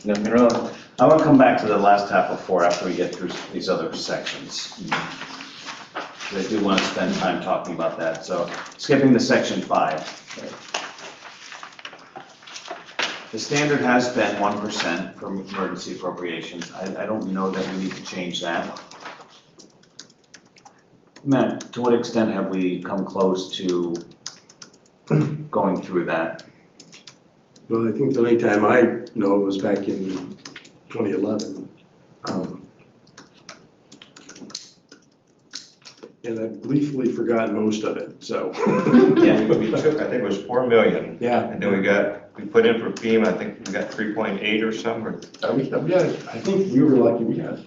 Nothing wrong. I want to come back to the last half of 4 after we get through these other sections. I do want to spend time talking about that, so skipping to section 5. The standard has been 1% for emergency appropriations. I don't know that we need to change that. Matt, to what extent have we come close to going through that? Well, I think the only time I know was back in 2011. And I've gleefully forgotten most of it, so. Yeah. We took, I think it was 4 million, Yeah. and then we put in for FEMA, I think we got 3.8 or something, or I think we were lucky we had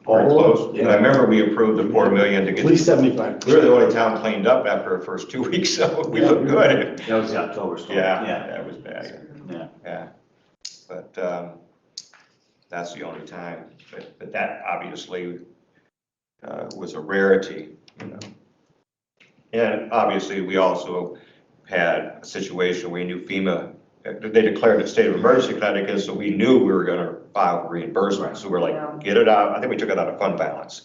very close. Yeah. And I remember we approved the 4 million to at get, least 75. we were the only town cleaned up after the first 2 weeks, so we looked good. That was the October storm. Yeah, that was bad, Yeah. yeah. But, that's the only time, but that obviously, was a rarity, And obviously, we also had a situation, we knew FEMA, they declared a state of emergency in Connecticut, so we knew we were gonna file reimbursement, so we're Yeah. like, get it out, I think we took it out of fund balance.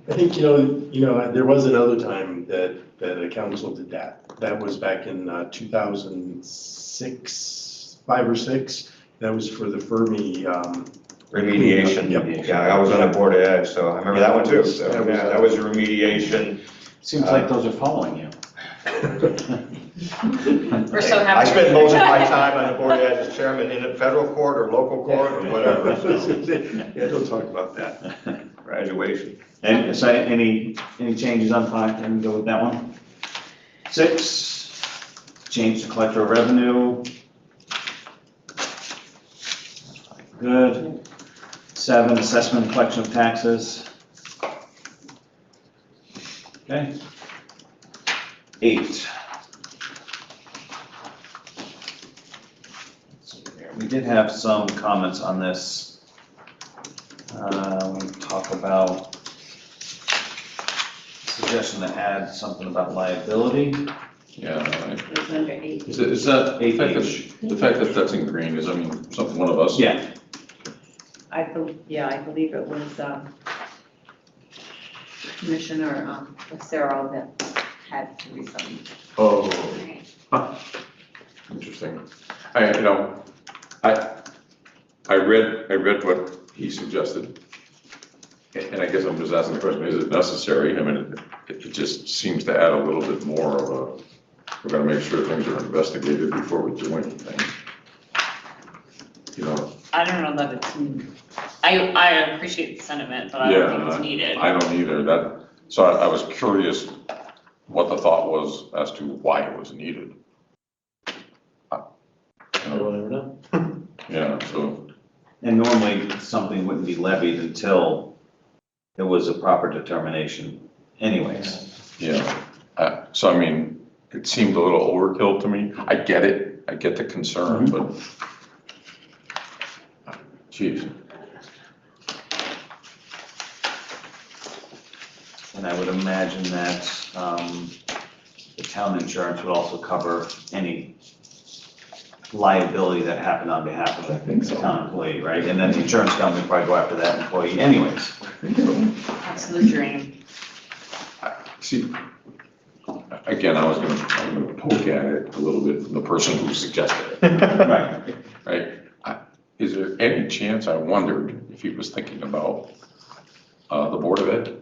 I think, there was another time that a council did that. That was back in 2006, 5 or 6. That was for the Fermi. Remediation. Yep. Yeah, I was on the board of ed, so I remember that one too. So, That was- yeah, that was a remediation. Seems like those are following you. We're so I happy. spent most of my time on the board of ed as chairman in a federal court or local court or whatever. Yeah, don't talk about that. Graduation. And so any changes on 5, can we go with that one? 6, change to collector of revenue. Good. 7, assessment and collection of taxes. Okay. 8. Let's see here. We did have some comments on this. We talk about suggestion to add something about liability. Yeah, right. It's under 8. Is that, Eight the fact that that's in green is, I mean, something one of us. Yeah, I believe it was Commissioner Lucero that had to resign. Oh, interesting. I read what he suggested. And I guess I'm just asking the question, is it necessary? I mean, it just seems to add a little bit more of a, we're gonna make sure things are investigated before we do anything. I don't know that it's, I appreciate the sentiment, but I don't think it's needed. I don't either, so I was curious what the thought was as to why it was needed. Yeah, so, and normally something wouldn't be levied until there was a proper determination anyways. yeah, so I mean, it seemed a little overkill to me. I get it, I get the concern, but, geez. And I would imagine that the town insurance would also cover any liability that happened on behalf of the town employee, right? And then the insurance company would probably go after that employee anyways. That's the dream. See, again, I'm gonna poke at it a little bit from the person who suggested it, Right. right? Is there any chance, I wondered if he was thinking about the Board of Ed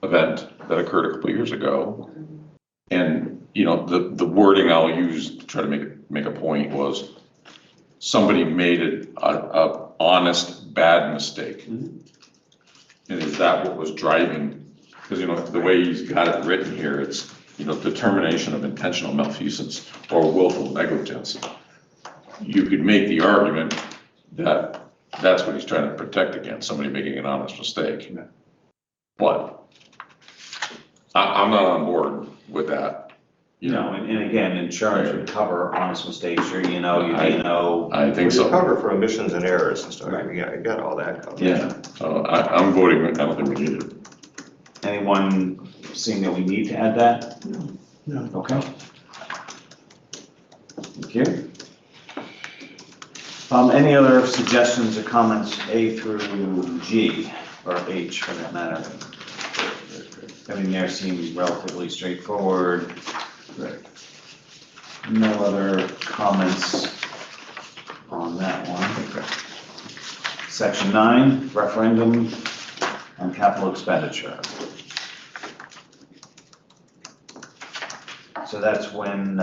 event that occurred a couple of years ago? And, the wording I'll use to try to make a point was, somebody made a honest, bad mistake. And is that what was driving? Because, the way he's got it written here, it's, determination of intentional malfeasance or willful negligence. You could make the argument that that's what he's trying to protect against, somebody making an honest mistake. But I'm not on board with that. And again, insurance would cover honest mistakes, or, you I think so. Cover for omissions and errors and stuff. Yeah, you got all that covered. Yeah, so I'm voting, I don't think we need it. anyone seeing that we need to add that? No. Okay. Thank you. Any other suggestions or comments, A through G, or H for that matter? Everything there seems relatively straightforward. No other comments on that one. Section 9, referendum on capital expenditure. So that's when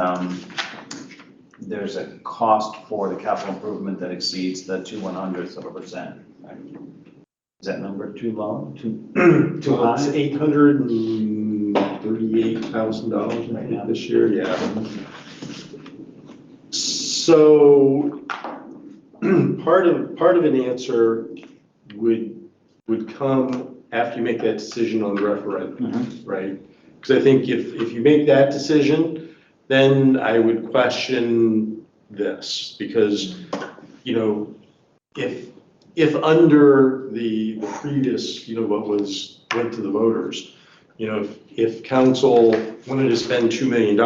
there's a cost for the capital improvement that exceeds the 2/100%. Right? Is that number too low, too Well, it's high? $838,000 I think this year, yeah. So part of an answer would come after you make that decision on the referendum, right? Because I think if you make that decision, then I would question this, because, if under the previous, what went to the voters, if council wanted to spend $2 million,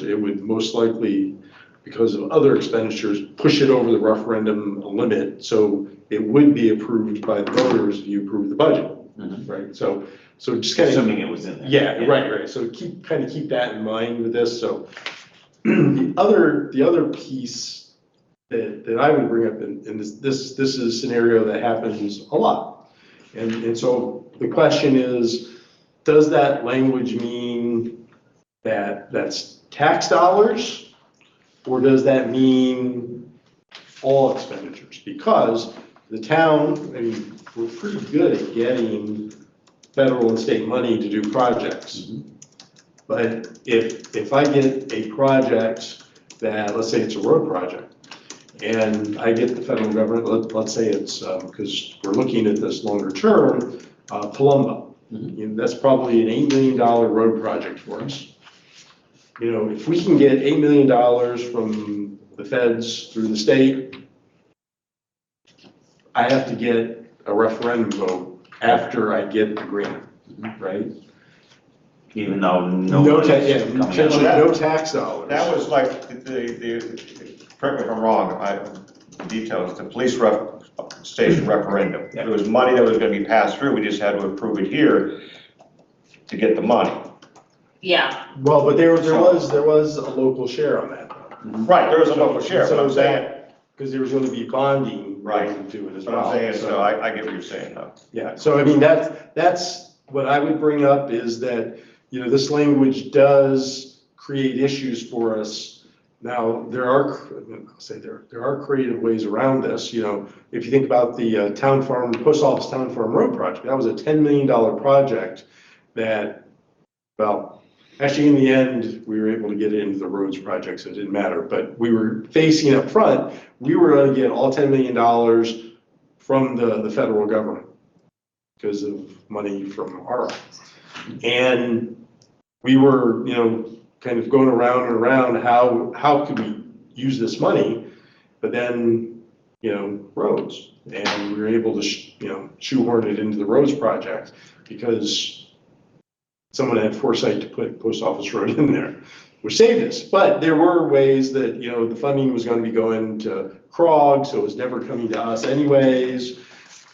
it would most likely, because of other expenditures, push it over the referendum limit, so it would be approved by the voters if you approve the budget, right? So So just kind of. Assuming it was in there. Yeah, right. So keep that in mind with this, so. The other piece that I would bring up, and this is a scenario that happens a lot. And so the question is, does that language mean that that's tax dollars? Or does that mean all expenditures? Because the town, I mean, we're pretty good at getting federal and state money to do projects. But if I get a project that, let's say it's a road project, and I get the federal government, let's say it's, because we're looking at this longer term, Palumbo. You know, that's probably an $8 million road project for us. You know, if we can get $8 million from the feds through the state, I have to get a referendum vote after I get the grant, right? Even though Potentially no tax dollars. That was like correct me if I'm wrong, details, the police station referendum. There was money that was gonna be passed through, we just had to approve it here to get the money. Yeah, Well, but there was a local share on that. Right, there was a local share, but I'm saying, Because there was going to be bonding Right. to it as but well. I'm saying, so I get what you're saying though. Yeah, so I mean, that's what I would bring up is that, you know, this language does create issues for us. Now, I'll say there are creative ways around this, you know, if you think about the post office town farm road project, that was a $10 million project that, well, actually in the end, we were able to get it into the roads project, so it didn't matter, but we were facing up front, we were gonna get all $10 million from the federal government because of money from ARPA. And we were, you know, kind of going around and around, how could we use this money? But then, you know, roads, and we were able to, shoehorn it into the roads project because someone had foresight to put post office road in there, which saved us. But there were ways that, you know, the funding was going to be going to CROG, so it was never coming to us anyways.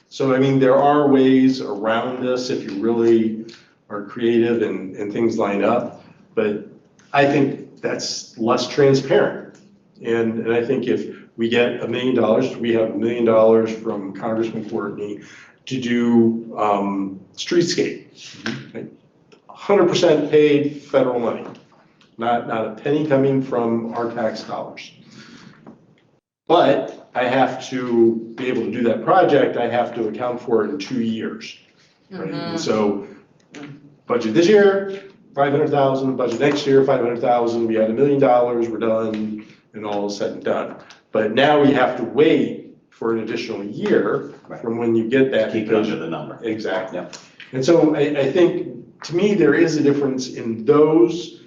So, I mean, there are ways around this if you really are creative and things line up. But I think that's less transparent. And I think if we get $1 million, we have $1 million from Congressman Courtney to do streetscape. Right? 100% paid federal money, not a penny coming from our tax dollars. But I have to be able to do that project, I have to account for it in 2 years. Right? And so budget this year, 500,000, budget next year, 500,000, we had $1 million, we're done, and all is said and done. But now we have to wait for an additional year from when you get that. Keep it under the number. Exactly. Yep. And so I think, to me, there is a difference in those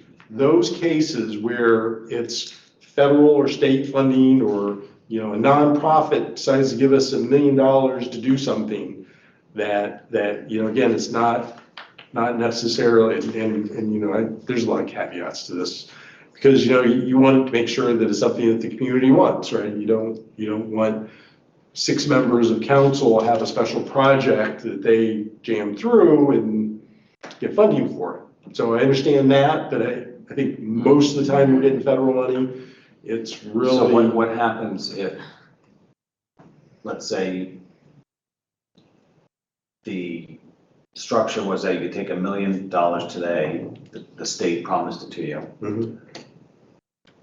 cases where it's federal or state funding or, you know, a nonprofit decides to give us $1 million to do something that, you know, again, it's not necessarily, and you know, there's a lot of caveats to this. Because, you know, you want to make sure that it's something that the community wants, right? You don't want 6 members of council have a special project that they jam through and get funding for it. So I understand that, but I think most of the time we're getting federal money, it's really. So what happens if, let's say, the structure was that you could take $1 million today, the state promised it to you. Mhm.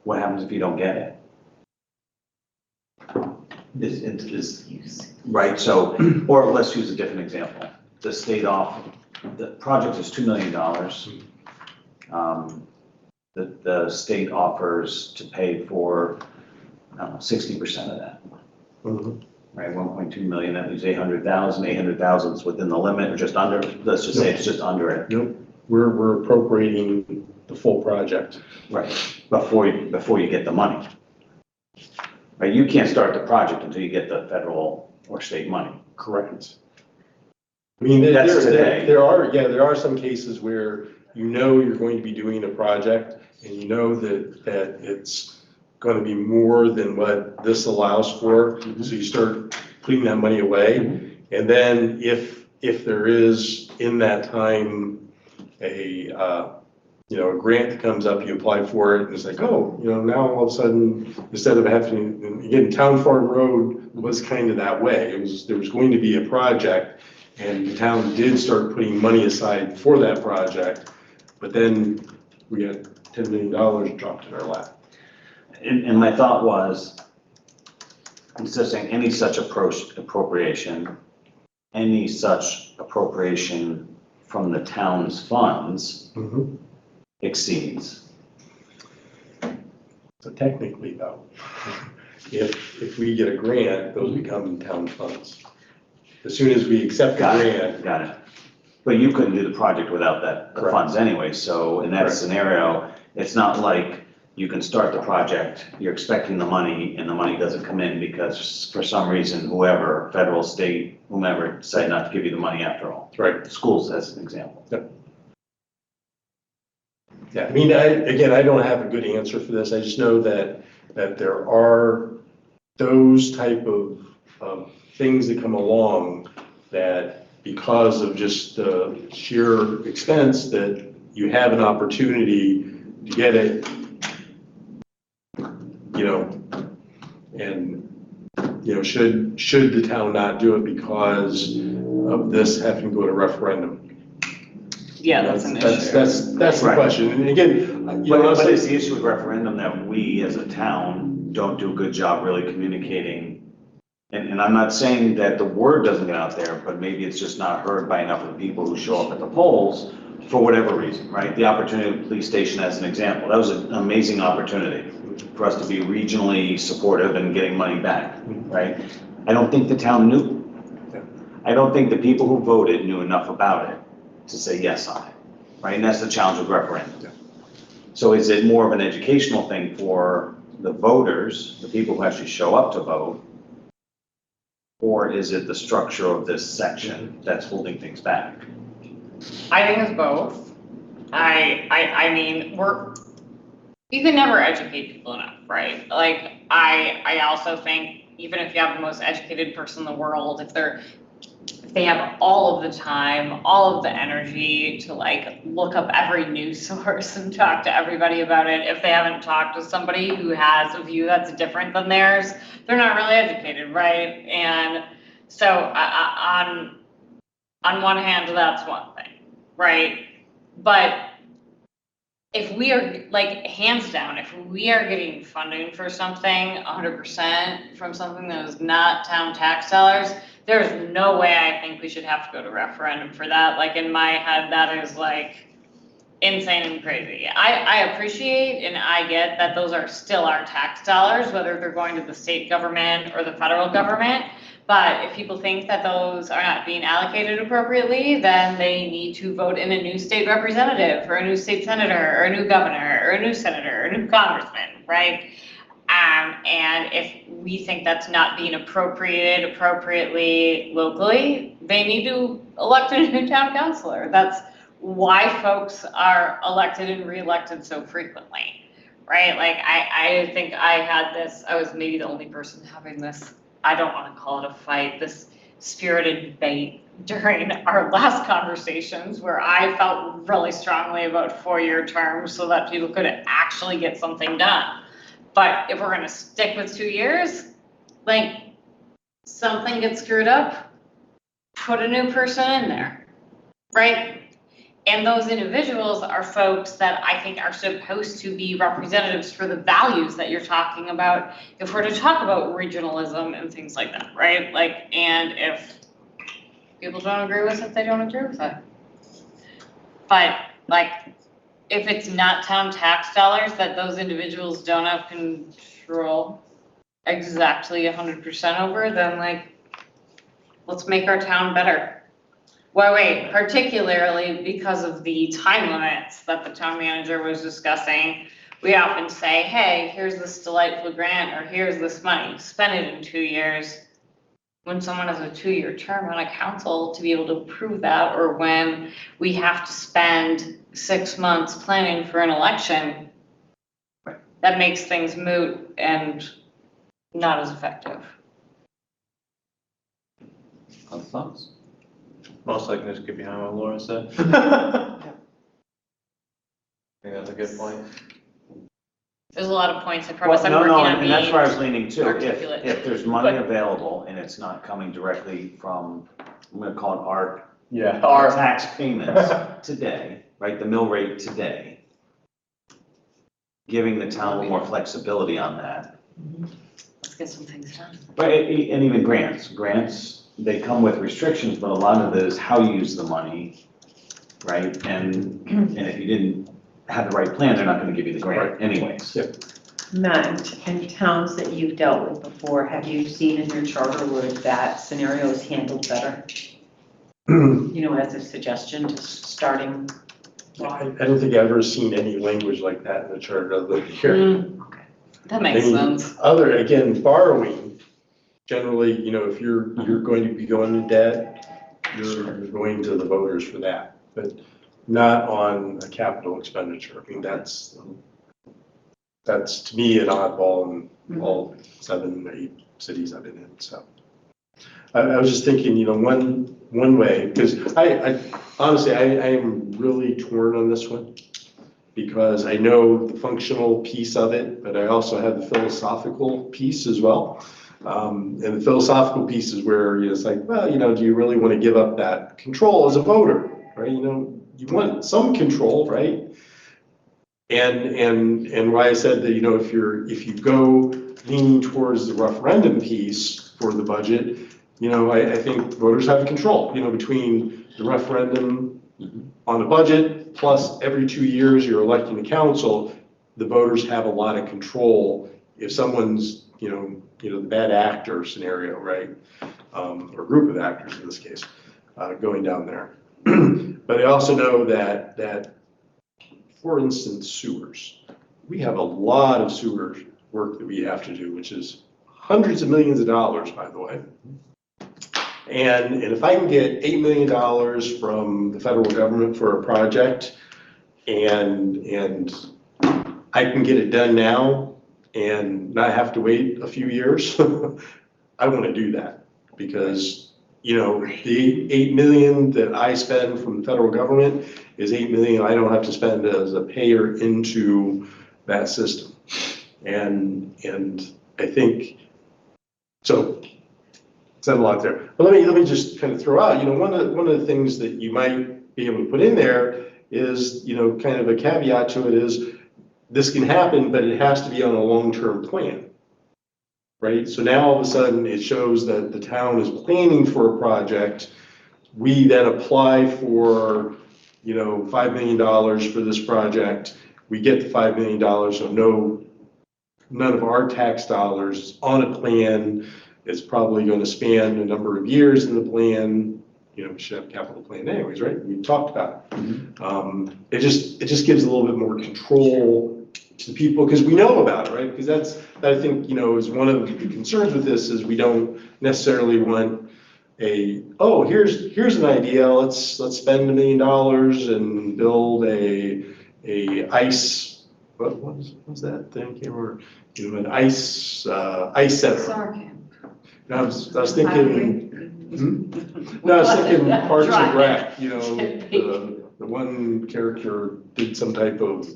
What happens if you don't get it? Right, so, or let's use a different example. The project is $2 million. The state offers to pay for, I don't know, 60% of that. Mhm. Right, 1.2 million, that leaves 800,000. 800,000 is within the limit, or just under, let's just say it's just under it. Nope, we're appropriating the full project. Right, before you get the money. Right, you can't start the project until you get the federal or state money. Correct. I mean, That's today. there are some cases where you know you're going to be doing a project and you know that it's going to be more than what this allows for. So you start putting that money away. And then if if there is in that time a, a grant that comes up, you apply for it, and it's like, oh, now all of a sudden, instead of having, again, Town Farm Road was kind of that way. There was going to be a project, and the town did start putting money aside for that project, but then we got $10 million dropped in our lap. And my thought was, instead of saying any such appropriation from the town's funds exceeds. So technically though, if we get a grant, those become town funds. As soon as we accept the grant. Got it. But you couldn't do the project without the Correct. funds anyway, so in that Correct. scenario, it's not like you can start the project, you're expecting the money, and the money doesn't come in because for some reason, whoever, federal, state, whomever, decided not to give you the money after all. Right. Schools, as an example. Yeah, I mean, I don't have a good answer for this. I just know that there are those type of things that come along that because of just the sheer expense that you have an opportunity to get it, and, should the town not do it because of this having to go to referendum? Yeah, that's an issue. That's the Right. question. And again, But it's the issue with referendum that we as a town don't do a good job really communicating. And I'm not saying that the word doesn't get out there, but maybe it's just not heard by enough of the people who show up at the polls for whatever reason, right? The opportunity of the police station as an example, that was an amazing opportunity for us to be regionally supportive and getting money back, right? I don't think the town knew. I don't think the people who voted knew enough about it to say yes on it, right? And that's the challenge with referendum. So is it more of an educational thing for the voters, the people who actually show up to vote? Or is it the structure of this section that's holding things back? I think it's both. I mean, you can never educate people enough, right? Like, I also think even if you have the most educated person in the world, if they have all of the time, all of the energy to like look up every news source and talk to everybody about it, if they haven't talked to somebody who has a view that's different than theirs, they're not really educated, right? And so on one hand, that's one thing, right? But if we are, like, hands down, if we are getting funding for something 100% from something that is not town tax dollars, there's no way I think we should have to go to referendum for that. Like, in my head, that is like insane and crazy. I appreciate and I get that those are still our tax dollars, whether they're going to the state government or the federal government. But if people think that those are not being allocated appropriately, then they need to vote in a new state representative or a new state senator or a new governor or a new senator or a new congressman, right? And if we think that's not being appropriated appropriately locally, they need to elect a new town councilor. That's why folks are elected and reelected so frequently, right? Like, I think I was maybe the only person having this, I don't want to call it a fight, this spirited debate during our last conversations where I felt really strongly about 4-year terms so that people could actually get something done. But if we're going to stick with 2 years, like, something gets screwed up, put a new person in there, right? And those individuals are folks that I think are supposed to be representatives for the values that you're talking about if we're to talk about regionalism and things like that, right? Like, and if people don't agree with it, they don't agree with it. But, like, if it's not town tax dollars that those individuals don't have control exactly 100% over, then, like, let's make our town better. Wait, particularly because of the time limits that the town manager was discussing, we often say, hey, here's this delightful grant, or here's this money, spend it in 2 years. When someone has a 2-year term on a council to be able to approve that, or when we have to spend 6 months planning for an election, that makes things moot and not as effective. Other thoughts? Most likely just get behind what Laura said. I think that's a good point. There's a lot of points, I Well, promise I'm no, working no, on and that's being where I was leaning too. articulate. If there's money But- available and it's not coming directly from, I'm gonna call it Yeah. our tax payments today, right, the mill rate today, giving the town a little more flexibility on that. Let's get some things done. But, and even grants, they come with restrictions, but a lot of it is how you use the money, right? And if you didn't have the right plan, they're not gonna give you the grant anyways. Matt, in towns that you've dealt with before, have you seen in your charter where that scenario is handled better? You know, as a suggestion, just starting. I don't think I've ever seen any language like that in the charter other than here. That makes I mean, sense. Other, again, borrowing, generally, you know, if you're going to be going to debt, you're going to the voters for that, but not on a capital expenditure. I mean, that's to me an oddball in all 7, 8 cities I've been in, so. I was just thinking, you know, one way, because I honestly, I am really torn on this one, because I know the functional piece of it, but I also have the philosophical piece as well. And the philosophical piece is where it's like, well, you know, do you really want to give up that control as a voter, right? You know, you want some control, right? And why I said that, you know, if you go leaning towards the referendum piece for the budget, you know, I think voters have control, you know, between the referendum on the budget, plus every 2 years you're electing the council, the voters have a lot of control. If someone's, you know, the bad actor scenario, right? Or group of actors in this case, going down there. But I also know that, for instance, sewers. We have a lot of sewer work that we have to do, which is hundreds of millions of dollars, by the way. And if I can get $8 million from the federal government for a project, and I can get it done now and not have to wait a few years, I want to do that. Because, you know, the 8 million that I spend from the federal government is 8 million I don't have to spend as a payer into that system. And I think, so, said a lot there. But let me just kind of throw out, you know, one of the things that you might be able to put in there is, you know, kind of a caveat to it is, this can happen, but it has to be on a long-term plan, right? So now all of a sudden it shows that the town is planning for a project. We then apply for, you know, $5 million for this project. We get the $5 million, so none of our tax dollars is on a plan. It's probably going to span a number of years in the plan. You know, we should have a capital plan anyways, right? We talked about it. It just gives a little bit more control to the people, because we know about it, right? Because that I think, you know, is one of the concerns with this, is we don't necessarily want here's an idea, let's spend $1 million and build a ice, what was that thing? I can't remember. You know, an ice center. No, I was thinking, no, I was thinking Parks and Rec, you know, the one character did some type of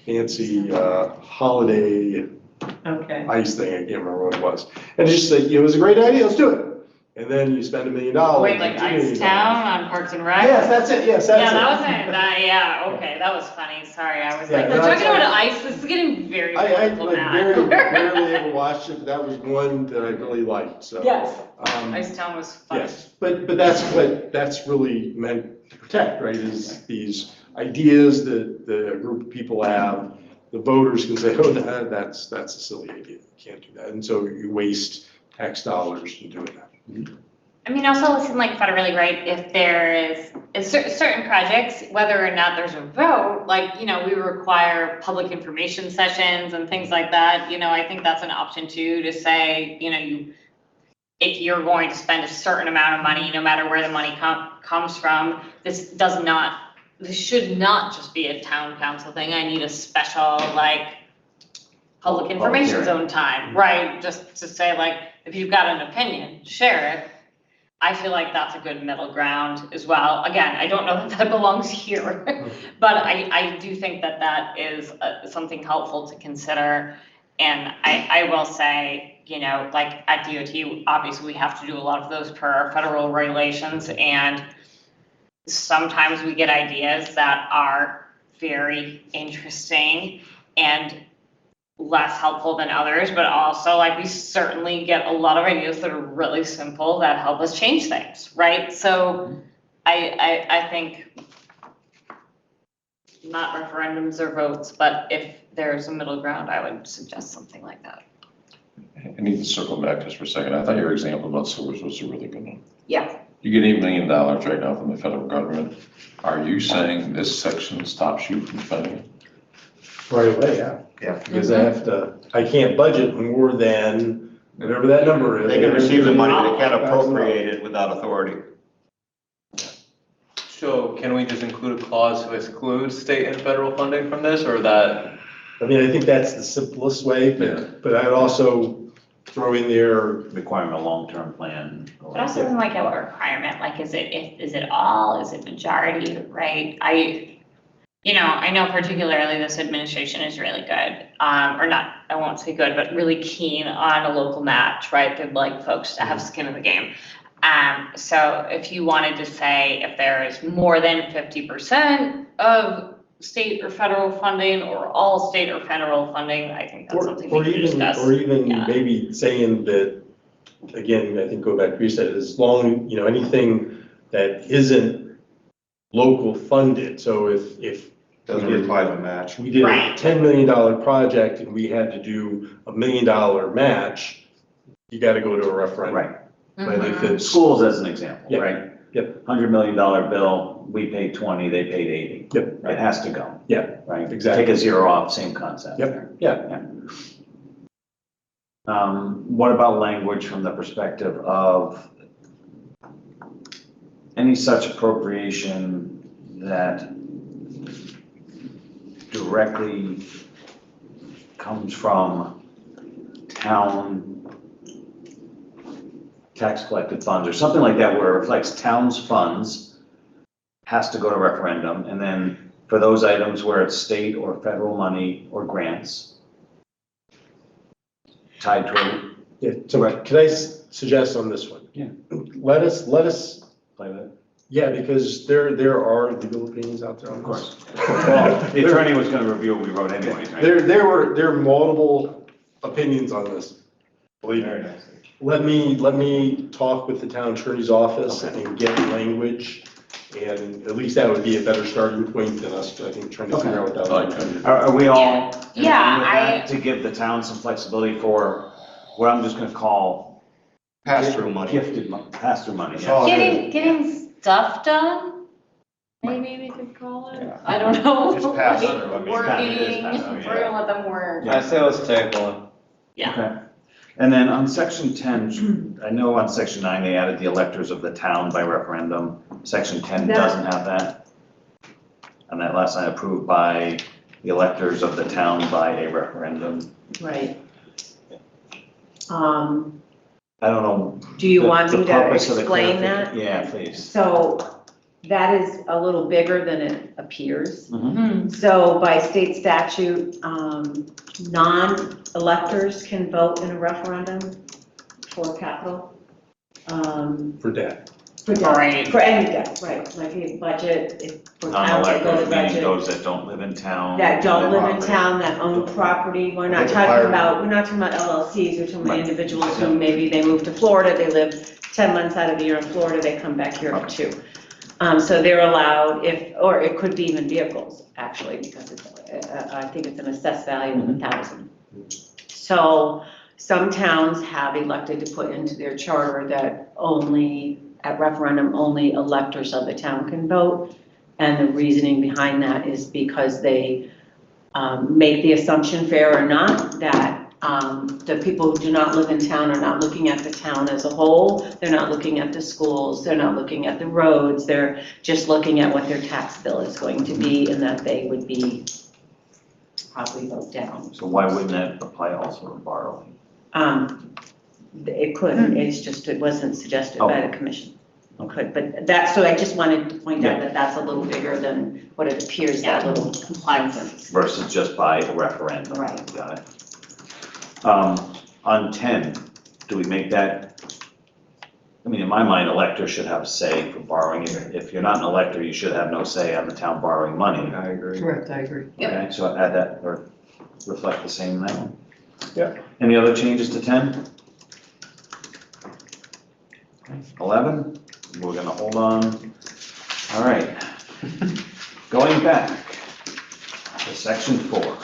fancy holiday ice thing, I can't remember what it was. And it's just like, it was a great idea, let's do it. And then you spend $1 million. Wait, like Ice Town on Parks and Rec? Yes, that's it, yes, that's it. Yeah, that wasn't, yeah, okay, that was funny, sorry, I was Yeah, like, no, we're talking it's- about ice, this is getting very I political like now. barely ever watched it, but that was one that I really liked, so. Yes, Um, Ice Town was fun. Yes, but that's what that's really meant to protect, right, is these ideas that a group of people have, the voters can say, oh, that's a silly idea, you can't do that, and so you waste tax dollars in doing that. I mean, also listen, like federally, right, if there is certain projects, whether or not there's a vote, like, you know, we require public information sessions and things like that, you know, I think that's an option too, to say, you know, if you're going to spend a certain amount of money, no matter where the money comes from, this should not just be a town council thing, I need a special, like, public information hearing. zone time, right, just to say, like, if you've got an opinion, share it. I feel like that's a good middle ground as well. Again, I don't know that that belongs here, but I do think that that is something helpful to consider. And I will say, you know, like at DOT, obviously we have to do a lot of those per our federal regulations, and sometimes we get ideas that are very interesting and less helpful than others, but also like we certainly get a lot of ideas that are really simple that help us change things, right? So I think not referendums or votes, but if there's a middle ground, I would suggest something like that. I need to circle back just for a second. I thought your example about sewers was a really good one. Yeah. You get $8 million right now from the federal government. Are you saying this section stops you from spending it? Right away, yeah. Yeah. Because I can't budget more than whatever that number is. They can receive the money, but they can't appropriate it without authority. So can we just include a clause to exclude state and federal funding from this, or that? I mean, I think that's the simplest way, but I'd also throw in there, Requiring a long-term plan. But also doesn't like a requirement, like is it all, is it majority, right? I know particularly this administration is really good, or not, I won't say good, but really keen on a local match, right? They'd like folks to have skin in the game. So if you wanted to say if there is more than 50% of state or federal funding or all state or federal funding, I think that's something we can discuss. or even Yeah. maybe saying that, again, I think go back to what you said, as long, anything that isn't local funded, so if Doesn't require the match. we did a Right. $10 million project and we had to do a $1 million match, you gotta go to a referendum. Right, But if it's, schools as an example, Yep. right? Yep. $100 million bill, we paid 20, they paid 80. Yep. It has to go. Yeah, Right? exactly. Take a zero off, same concept. Yep, yeah. What about language from the perspective of any such appropriation that directly comes from town tax collected funds or something like that where it reflects town's funds has to go to referendum, and then for those items where it's state or federal money or grants tied to Yeah, so could I suggest on this one? Yeah. Let us, play with it. yeah, because there are legal opinions out there on Of this. course. Well, the attorney was gonna review what we wrote anyways, right? There are multiple opinions on this, believe me. Let me talk with the town attorney's office Okay. and get language, and at least that would be a better starting point than us, I think, trying to figure out what that Like, would be. Are we all? in Yeah, agreement with that, to give the town some flexibility for what I'm just gonna call Pass-through money. gifted pass-through money, That's yeah. all it is. Getting stuff done, maybe we could call it, Yeah. I don't know. Just pass Like, through, I mean, it is Working, pass through, we're yeah. gonna let them work. Yeah. I say let's table it. Okay. And then on section 10, I know on section 9, they added the electors of the town by referendum. Section 10 doesn't have that. And that last line approved by the electors of the town by a referendum. Right. I don't know. Do you the- want the me to purpose of the explain clarification. that? Yeah, please. So that is a little bigger than it appears. Mhm. So by state statute, non-electors can vote in a referendum for capital. For debt. For Right. debt, for any debt, right, like a budget, if for towns that go to Non-electors, meaning budget. those that don't live in town. That don't live in property. town, that own property, we're not Like a talking fire- about, LLCs, we're talking about Right. individuals who maybe they move to Florida, they live 10 months out of the year in Florida, they come back here for 2. So they're allowed or it could be even vehicles, actually, because I think it's an assessed value of 1,000. So some towns have elected to put into their charter that at referendum, only electors of the town can vote. And the reasoning behind that is because they make the assumption, fair or not, that the people who do not live in town are not looking at the town as a whole. They're not looking at the schools, they're not looking at the roads, they're just looking at what their tax bill is going to be, and that they would be probably vote down. So why wouldn't that apply also to borrowing? It could, it's just, it wasn't suggested by the commission. It could, but that's, so I just wanted to point out that that's a little bigger than what it appears, that little compliance. Versus just by a referendum. Right. Got it. On 10, do we make that, I mean, in my mind, electors should have a say for borrowing. If you're not an elector, you should have no say on the town borrowing money. I agree. Correct, I agree. Okay, so add that, or reflect the same in that one? Yeah. Any other changes to 10? 11, we're gonna hold on. All right. Going back to section 4.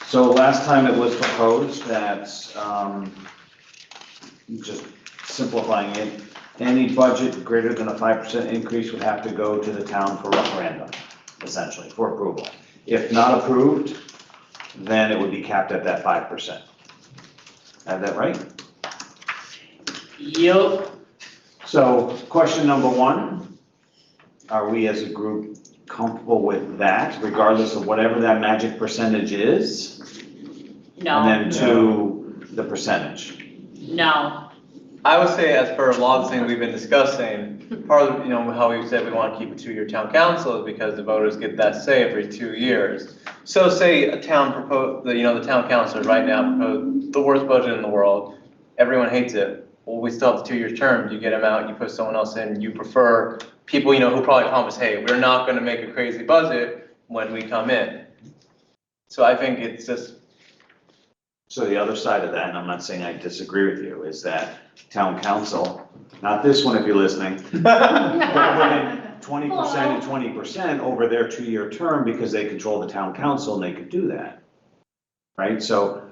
So last time it was proposed that, just simplifying it, any budget greater than a 5% increase would have to go to the town for referendum, essentially, for approval. If not approved, then it would be capped at that 5%. Have that right? Yep. So question number 1, are we as a group comfortable with that, regardless of whatever that magic percentage is? No, And then 2, the percentage. no. I would say as per a lot of things we've been discussing, part of, how we've said we want to keep a 2-year town council is because the voters get that say every 2 years. So say a town the town councilors right now propose the worst budget in the world, everyone hates it. Well, we still have the 2-year term, you get them out, you put someone else in, you prefer people, who probably promise, hey, we're not gonna make a crazy budget when we come in. So I think it's just, So the other side of that, and I'm not saying I disagree with you, is that town council, not this one if you're listening, but within 20% and 20% over their 2-year term because they control the town council and they could do that. Right? So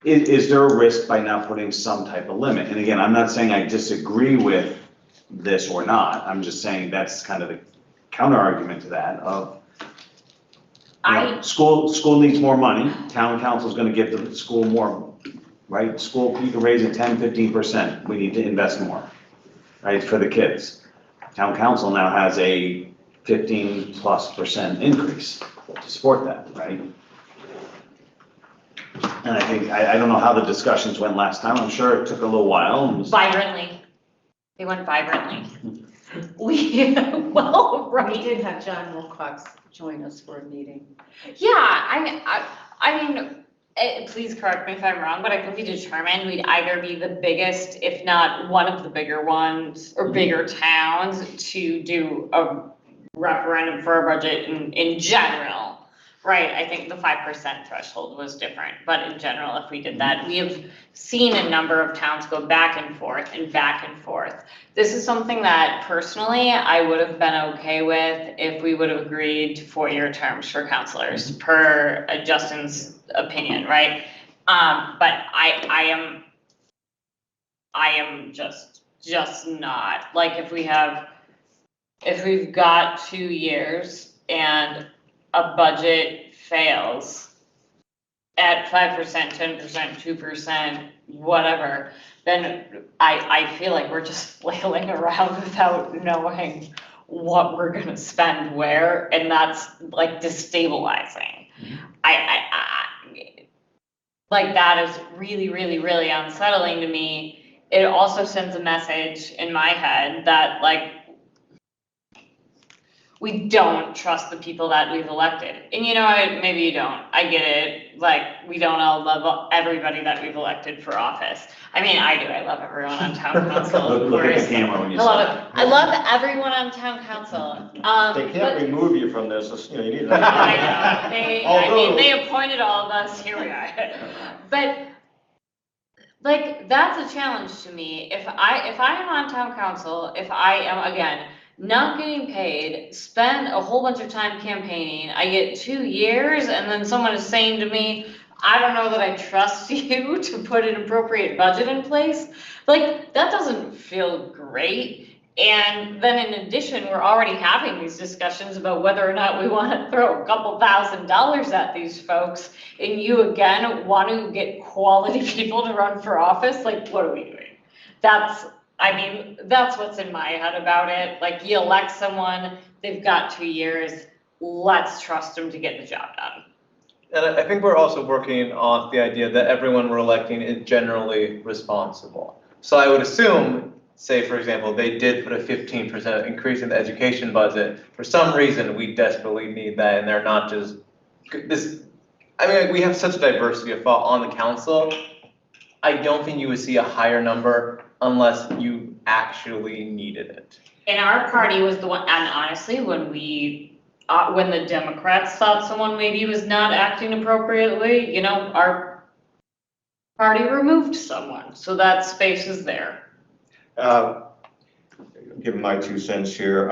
is there a risk by not putting some type of limit? And again, I'm not saying I disagree with this or not. I'm just saying that's kind of the counter argument to that of, school needs more money, town council's gonna give the school more, right? School, you can raise it 10, 15%, we need to invest more, right, for the kids. Town council now has a 15+% increase to support that, right? And I think, I don't know how the discussions went last time, I'm sure it took a little while. And was- Vibrantly. They went vibrantly. Well, right. We did have John Wilcox join us for a meeting. Yeah, I mean, please correct me if I'm wrong, but I think we determined we'd either be the biggest, if not one of the bigger ones, or bigger towns to do a referendum for a budget in general. Right, I think the 5% threshold was different, but in general, if we did that, we have seen a number of towns go back and forth and back and forth. This is something that personally, I would have been okay with if we would have agreed to 4-year terms for counselors, per Justin's opinion, right? But I am just not, like, if we've got 2 years and a budget fails at 5%, 10%, 2%, whatever, then I feel like we're just flailing around without knowing what we're gonna spend where, and that's like destabilizing. Like that is really, really, really unsettling to me. It also sends a message in my head that like, we don't trust the people that we've elected. And maybe you don't, I get it. Like, we don't all love everybody that we've elected for office. I mean, I do, I love everyone on town council, of Look at course. the camera when you I say love that. it. I love everyone on town council. They can't remove you from this, you need to. I know, Although- they appointed all of us, here we are. But, like, that's a challenge to me. If I am on town council, if I am, again, not getting paid, spend a whole bunch of time campaigning, I get 2 years, and then someone is saying to me, I don't know that I trust you to put an appropriate budget in place, like, that doesn't feel great. And then in addition, we're already having these discussions about whether or not we want to throw a couple $1,000s at these folks, and you again want to get quality people to run for office, like, what are we doing? That's what's in my head about it. Like, you elect someone, they've got 2 years, let's trust them to get the job done. And I think we're also working off the idea that everyone we're electing is generally responsible. So I would assume, say, for example, they did put a 15% increase in the education budget. For some reason, we desperately need that, and they're not just, this, I mean, we have such a diversity of thought on the council. I don't think you would see a higher number unless you actually needed it. And our party was the one, and honestly, when the Democrats thought someone maybe was not acting appropriately, you know, our party removed someone, so that space is there. Give my 2 cents here.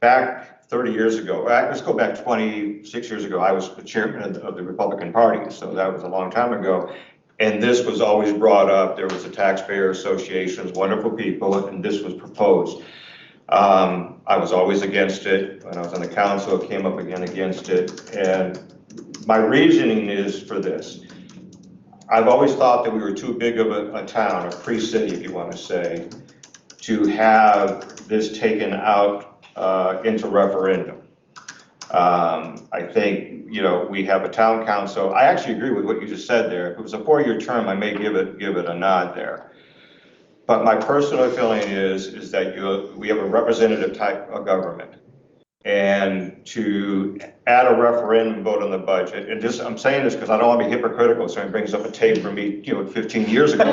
Back 30 years ago, let's go back 26 years ago, I was the chairman of the Republican Party, so that was a long time ago. And this was always brought up. There was a taxpayer association, wonderful people, and this was proposed. I was always against it. When I was on the council, it came up again against it. And my reasoning is for this. I've always thought that we were too big of a town, a free city, if you want to say, to have this taken out into referendum. I think, you know, we have a town council. I actually agree with what you just said there. If it was a 4-year term, I may give it a nod there. But my personal feeling is that we have a representative type of government. And to add a referendum vote on the budget, and I'm saying this because I don't want to be hypocritical, so it brings up a tape from me, 15 years ago.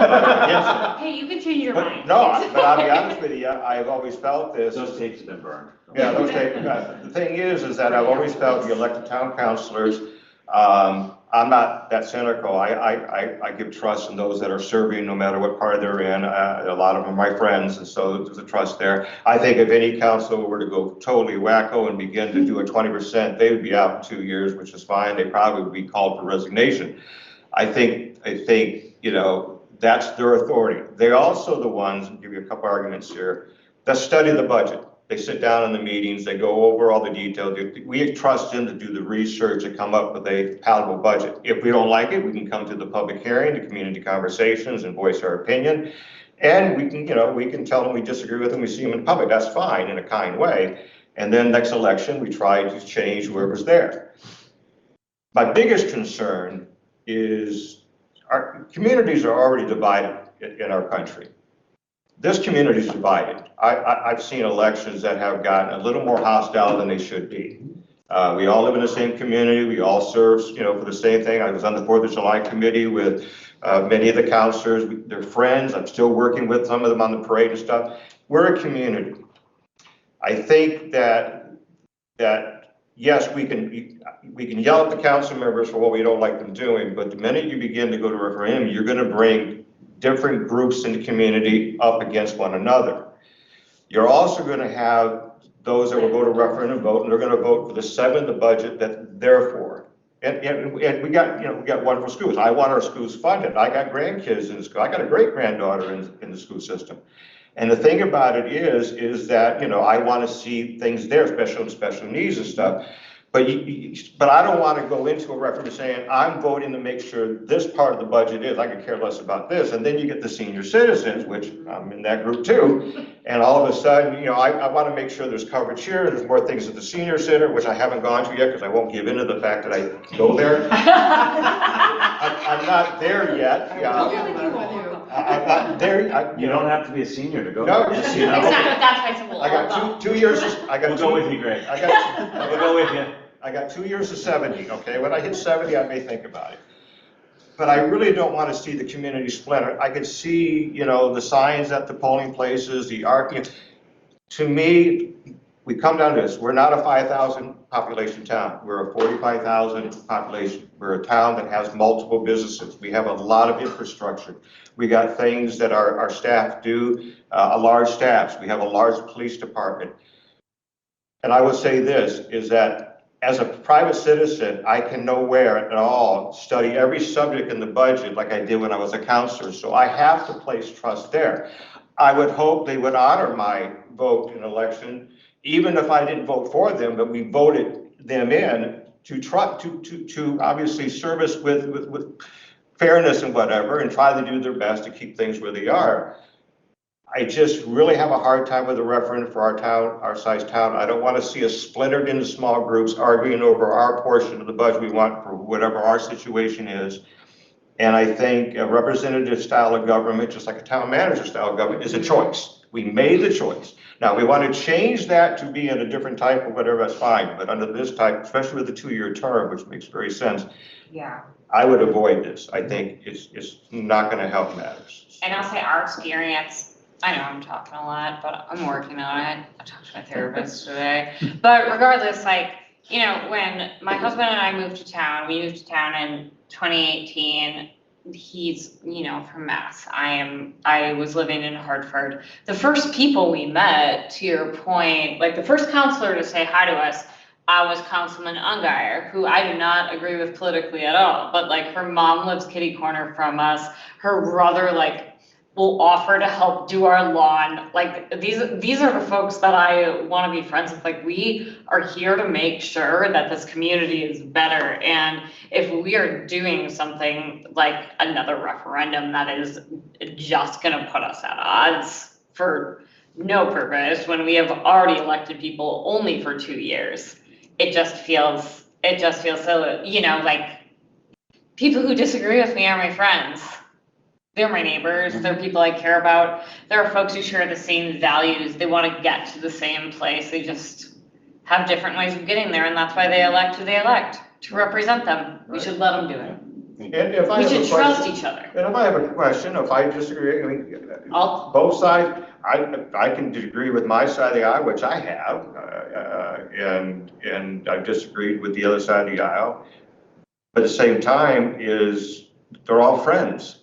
Hey, you can change your mind. No, but I'll be honest with you, I've always felt this. Those tapes have been burned. Yeah, those tapes, the thing is that I've always felt the elected town councilors, I'm not that cynical. I give trust in those that are serving, no matter what party they're in. A lot of them are my friends, and so there's a trust there. I think if any council were to go totally wacko and begin to do a 20%, they would be out in 2 years, which is fine. They probably would be called for resignation. I think, that's their authority. They're also the ones, I'll give you a couple arguments here, that study the budget. They sit down in the meetings, they go over all the details. We trust them to do the research and come up with a palatable budget. If we don't like it, we can come to the public hearing, the community conversations, and voice our opinion. And we can tell them we disagree with them, we see them in public. That's fine in a kind way. And then next election, we try to change whoever's there. My biggest concern is our communities are already divided in our country. This community is divided. I've seen elections that have gotten a little more hostile than they should be. We all live in the same community. We all serve, for the same thing. I was on the 4th of July committee with many of the councilors. They're friends. I'm still working with some of them on the parade and stuff. We're a community. I think that yes, we can yell at the council members for what we don't like them doing, but the minute you begin to go to referendum, you're going to bring different groups in the community up against one another. You're also going to have those that will go to referendum vote, and they're going to vote for the 7 the budget that they're for. And we got wonderful schools. I want our schools funded. I got grandkids in the school. I got a great granddaughter in the school system. And the thing about it is that I want to see things there, special needs and stuff. But I don't want to go into a referendum saying, I'm voting to make sure this part of the budget is, I could care less about this. And then you get the senior citizens, which I'm in that group too. And all of a sudden, I want to make sure there's coverage here. There's more things at the senior center, which I haven't gone to yet because I won't give in to the fact that I go there. I'm not there yet. I'm not there. You don't have to be a senior to go. No, there. just, That's why it's a little. I got two years. We'll go with you, Greg. We'll go with you. I got 2 years to 70, okay? When I hit 70, I may think about it. But I really don't want to see the community splinter. I could see, the signs at the polling places, the art. To me, we come down to this. We're not a 5,000 population town. We're a 45,000 population. We're a town that has multiple businesses. We have a lot of infrastructure. We got things that our staff do, a large staffs. We have a large police department. And I would say this, is that as a private citizen, I can nowhere at all study every subject in the budget like I did when I was a counselor. So I have to place trust there. I would hope they would honor my vote in election, even if I didn't vote for them, but we voted them in to obviously service with fairness and whatever, and try to do their best to keep things where they are. I just really have a hard time with a referendum for our town, our size town. I don't want to see us splintered into small groups arguing over our portion of the budget we want for whatever our situation is. And I think a representative style of government, just like a town manager style of government, is a choice. We made the choice. Now, we want to change that to be in a different type or whatever, that's fine. But under this type, especially with the 2-year term, which makes very sense, Yeah. I would avoid this. I think it's not going to help matters. And I'll say our experience, I know I'm talking a lot, but I'm working on it. I talked to my therapist today. But regardless, like, you know, when my husband and I moved to town, we moved to town in 2018. He's, you know, from Mass. I was living in Hartford. The first people we met, to your point, like the first counselor to say hi to us, was Councilman Ungeyer, who I do not agree with politically at all. But like her mom lives kitty corner from us. Her brother, like, will offer to help do our lawn. Like these are the folks that I want to be friends with. Like we are here to make sure that this community is better. And if we are doing something like another referendum that is just gonna put us at odds for no purpose, when we have already elected people only for 2 years, it just feels so, you know, like people who disagree with me are my friends. They're my neighbors, they're people I care about. There are folks who share the same values. They want to get to the same place. They just have different ways of getting there, and that's why they elect who they elect to represent them. We should let them do it. And if I We have a should trust question, each other. and if I have a question, if I disagree, I mean, I'll- both sides, I can disagree with my side of the aisle, which I have, and I've disagreed with the other side of the aisle. But at the same time they're all friends.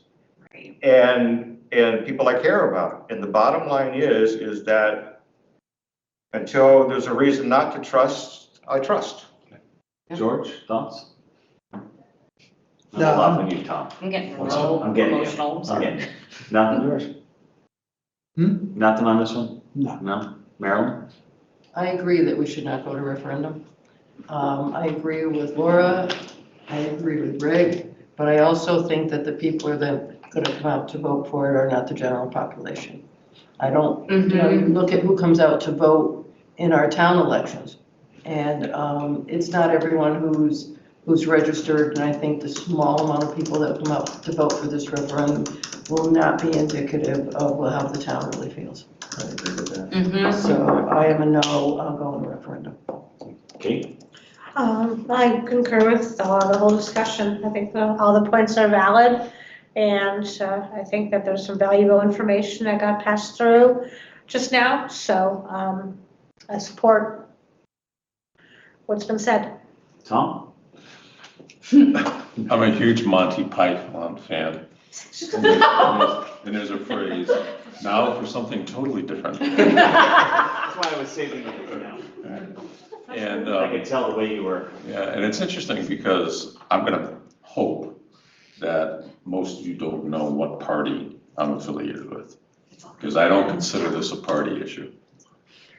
And people I care about. And the bottom line is that until there's a reason not to trust, I trust. George, thoughts? No. Hold off on you, Tom. I'm getting I'm getting you. emotional. I'm I'm sorry. getting you. Nothing, yours? Nothing on this one? No. No? Marilyn? I agree that we should not go to referendum. I agree with Laura, I agree with Greg, but I also think that the people that are gonna come out to vote for it are not the general population. I don't, you know, you look at who comes out to vote in our town elections, and it's not everyone who's registered, and I think the small amount of people that come out to vote for this referendum will not be indicative of how the town really feels. I agree with that. Mhm. So I am a no, I'll go on the referendum. Kate? I concur with the whole discussion. I think all the points are valid. And I think that there's some valuable information that got passed through just now. So I support what's been said. Tom? I'm a huge Monty Python fan. And there's a phrase, now for something totally different. That's why I was saving it for now. And, I could tell the way you were. yeah, and it's interesting because I'm gonna hope that most of you don't know what party I'm affiliated with. Because I don't consider this a party issue.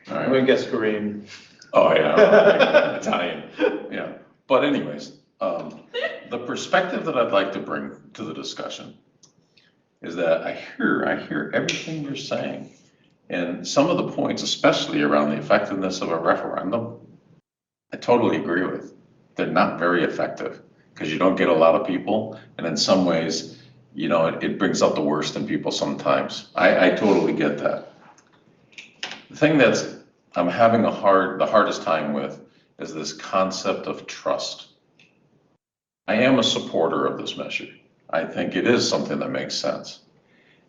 All I'm right? gonna guess green. Oh, yeah, Italian, yeah. But anyways, the perspective that I'd like to bring to the discussion is that I hear everything you're saying. And some of the points, especially around the effectiveness of a referendum, I totally agree with. They're not very effective because you don't get a lot of people. And in some ways, you know, it brings out the worst in people sometimes. I totally get that. The thing I'm having the hardest time with is this concept of trust. I am a supporter of this measure. I think it is something that makes sense.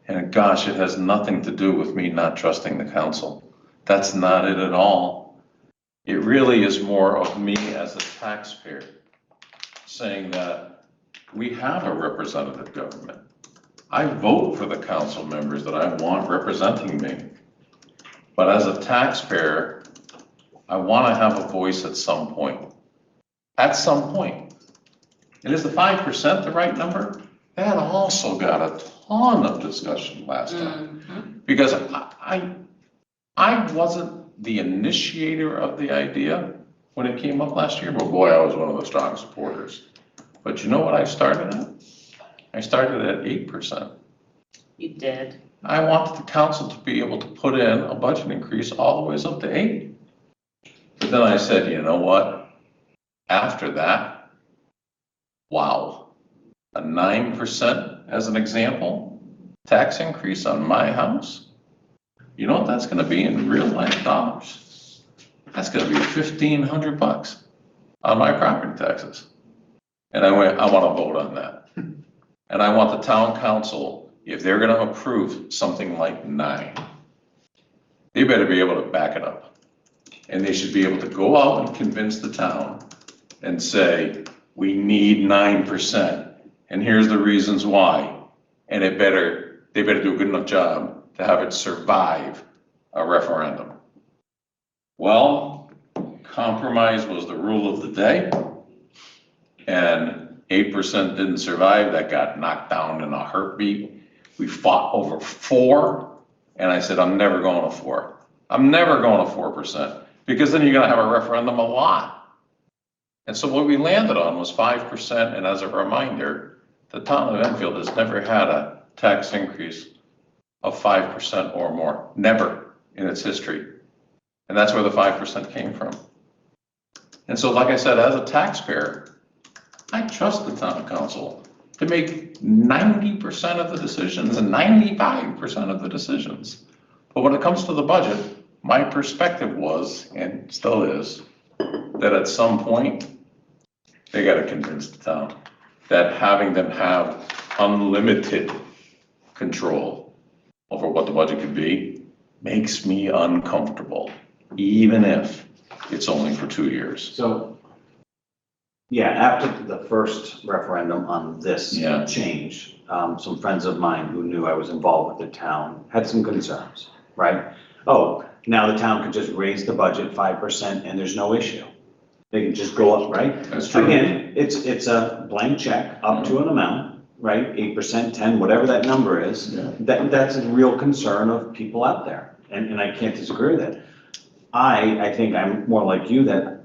And gosh, it has nothing to do with me not trusting the council. That's not it at all. It really is more of me as a taxpayer saying that we have a representative government. I vote for the council members that I want representing me. But as a taxpayer, I want to have a voice at some point. At some point. And is the 5% the right number? That also got a ton of discussion last time. Because I wasn't the initiator of the idea when it came up last year, but boy, I was one of the strong supporters. But you know what I started at? I started at 8%. You did. I wanted the council to be able to put in a budget increase all the ways up to 8. But then I said, you know what? After that, wow, a 9% as an example, tax increase on my house. You know what that's gonna be in real life dollars? That's gonna be $1,500 on my property taxes. And I went, I wanna vote on that. And I want the town council, if they're gonna approve something like 9, they better be able to back it up. And they should be able to go out and convince the town and say, we need 9%, and here's the reasons why. And they better do a good enough job to have it survive a referendum. Well, compromise was the rule of the day, and 8% didn't survive. That got knocked down in a heartbeat. We fought over 4, and I said, I'm never going to 4. I'm never going to 4%, because then you're gonna have a referendum a lot. And so what we landed on was 5%, and as a reminder, the town of Enfield has never had a tax increase of 5% or more, never in its history. And that's where the 5% came from. And so, like I said, as a taxpayer, I trust the town council to make 90% of the decisions and 95% of the decisions. But when it comes to the budget, my perspective was, and still is, that at some point, they gotta convince the town that having them have unlimited control over what the budget could be makes me uncomfortable, even if it's only for 2 years. So, yeah, after the first referendum on this Yeah. change, some friends of mine who knew I was involved with the town had some concerns, right? Oh, now the town could just raise the budget 5% and there's no issue. They can just go up, right? That's true. Again, it's a blank check up to an amount, right? 8%, 10, whatever that number is. Yeah. That's a real concern of people out there, and I can't disagree with it. I think I'm more like you, that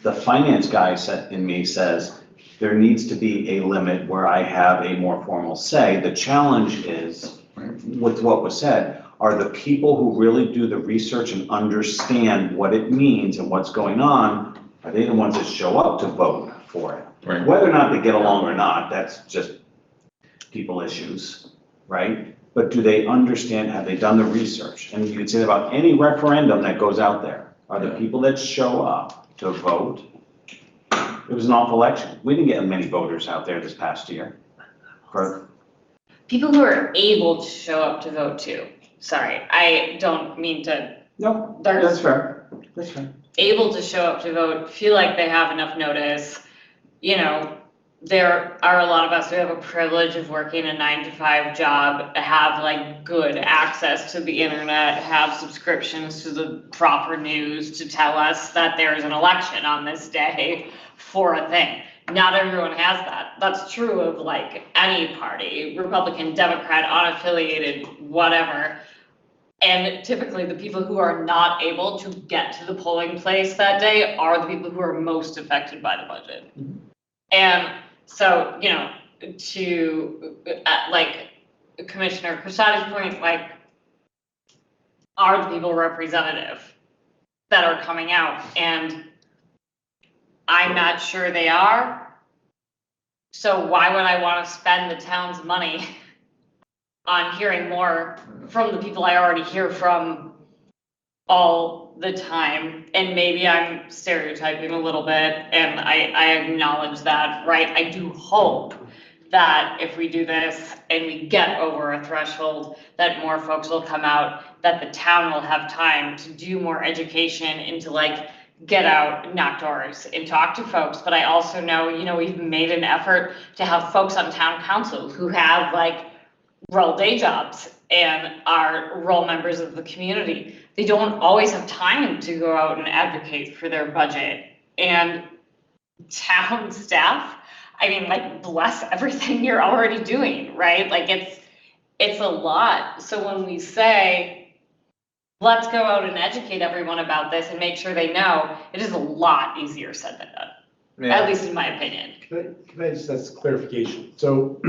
the finance guy in me says there needs to be a limit where I have a more formal say. The challenge is, with what was said, are the people who really do the research and understand what it means and what's going on, are they the ones that show up to vote for it? Right. Whether or not they get along or not, that's just people issues, right? But do they understand, have they done the research? And you can say that about any referendum that goes out there. Are the people that show up to vote? It was an awful election. We didn't get many voters out there this past year. People who are able to show up to vote too. Sorry, I don't mean to. No, There's that's fair. That's fair. able to show up to vote, feel like they have enough notice. You know, there are a lot of us who have a privilege of working a 9-to-5 job, have like good access to the internet, have subscriptions to the proper news to tell us that there is an election on this day for a thing. Not everyone has that. That's true of like any party, Republican, Democrat, unaffiliated, whatever. And typically the people who are not able to get to the polling place that day are the people who are most affected by the budget. And so, you know, to like Commissioner Cristati's point, like, are the people representative that are coming out? And I'm not sure they are. So why would I want to spend the town's money on hearing more from the people I already hear from all the time? And maybe I'm stereotyping a little bit, and I acknowledge that, right? I do hope that if we do this and we get over a threshold, that more folks will come out, that the town will have time to do more education and to like get out, knock doors, and talk to folks. But I also know, you know, we've made an effort to have folks on town council who have like real day jobs and are role members of the community. They don't always have time to go out and advocate for their budget. And town staff, I mean, like, bless everything you're already doing, right? Like, it's a lot. So when we say, let's go out and educate everyone about this and make sure they know, it is a lot easier said than done, at least in my opinion. Can I just ask clarification? So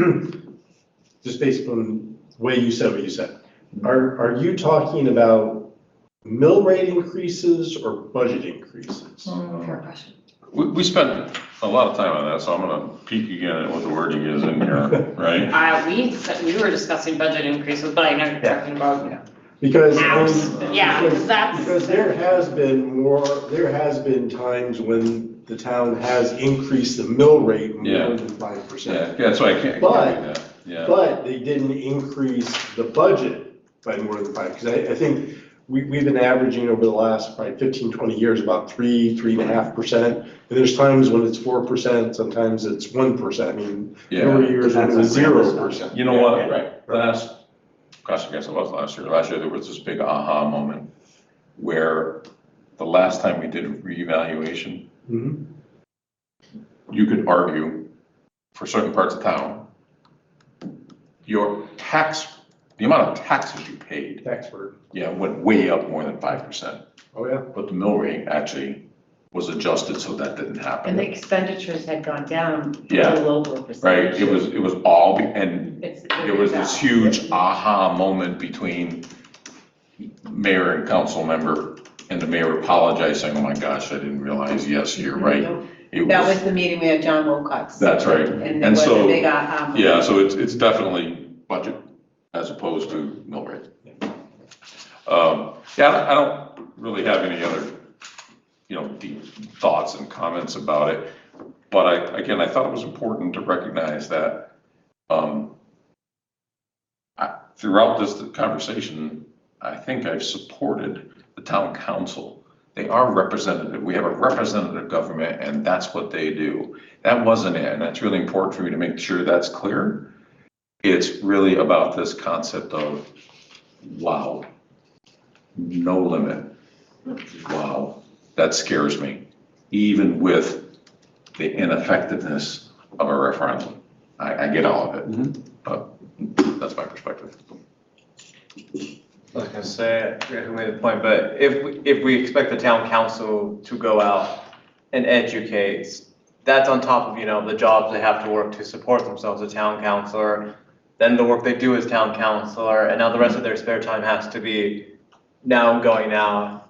just based on way you said what you said. Are you talking about mill rate increases or budget increases? Fair question. We spent a lot of time on that, so I'm gonna peek again at what the wording is in here, right? We were discussing budget increases, but I know you're talking about Because, caps. Yeah, because that's. because there has been times when the town has increased the mill rate Yeah. more than 5%. Yeah, that's why I can't But- agree with that, yeah. But they didn't increase the budget by more than 5%. Because I think we've been averaging over the last probably 15, 20 years about 3.5%. And there's times when it's 4%, sometimes it's 1%. I mean, there were Yeah, years when it was 0%. you know what, Yeah. right, gosh, I guess it was last year. Last year, there was this big aha moment where the last time we did a reevaluation, Mhm. you could argue for certain parts of town, the amount of taxes you paid, Tax burden. yeah, went way up more than 5%. Oh, yeah. But the mill rate actually was adjusted so that didn't happen. And the expenditures had gone down a Yeah. little over a Right, percentage. it was all, and It's- there was this huge aha moment between mayor and council member, and the mayor apologized, saying, oh my gosh, I didn't realize, yes, you're right. It That was the meeting we had John Wilcox. That's right. And there And was a so, big aha. moment. yeah, so it's definitely budget as opposed to mill rate. Yeah, I don't really have any other, deep thoughts and comments about it. But again, I thought it was important to recognize that, throughout this conversation, I think I've supported the town council. They are representative. We have a representative government, and that's what they do. That wasn't it, and that's really important for me to make sure that's clear. It's really about this concept of, wow, no limit. Wow, that scares me, even with the ineffectiveness of a referendum. I get all of it, but that's my perspective. I was gonna say, I forget who made the point, but if we expect the town council to go out and educate, that's on top of, the jobs they have to work to support themselves, a town councilor, then the work they do as town councilor, and now the rest of their spare time has to be now going out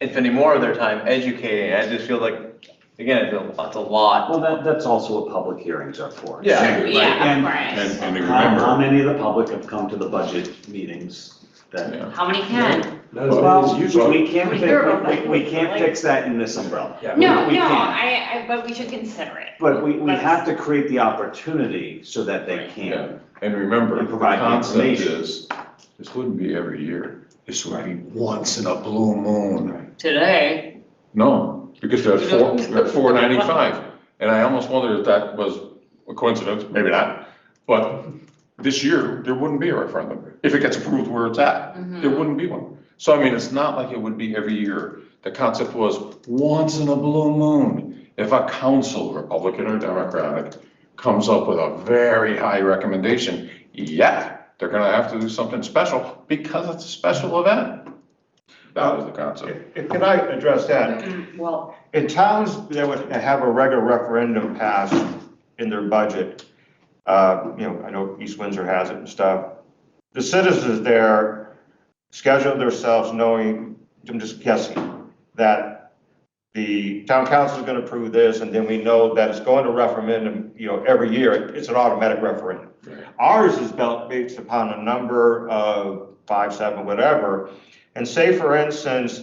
and spending more of their time educating. I just feel like, again, it's a lot. Well, that's also what public hearings are for. Yeah. Right? Yeah, And right. And how remember, many of the public have come to the budget meetings that? yeah. How many can? Not as many as usual. We can't, We hear about that. we can't fix that in this umbrella. Yeah. No, We no, can't. but we should consider it. But we have to create the opportunity so that they Yeah, can. and remember, And the provide the concept information. is, this wouldn't be every year. This would be once in a blue moon. Today. No, because they're at 495. And I almost wonder if that was a coincidence, maybe not. But this year, there wouldn't be a referendum. If it gets approved where it's at, there wouldn't be one. So I mean, it's not like it would be every year. The concept was once in a blue moon. If a council, Republican or Democratic, comes up with a very high recommendation, yeah, they're gonna have to do something special because it's a special event. That was the concept. Can I address that? Well, In towns that would have a regular referendum passed in their budget, I know East Windsor has it and stuff. The citizens there schedule themselves knowing, I'm just guessing, that the town council is going to approve this, and then we know that it's going to referendum, every year. It's an automatic referendum. Ours is based upon a number of 5, 7, whatever. And say, for instance,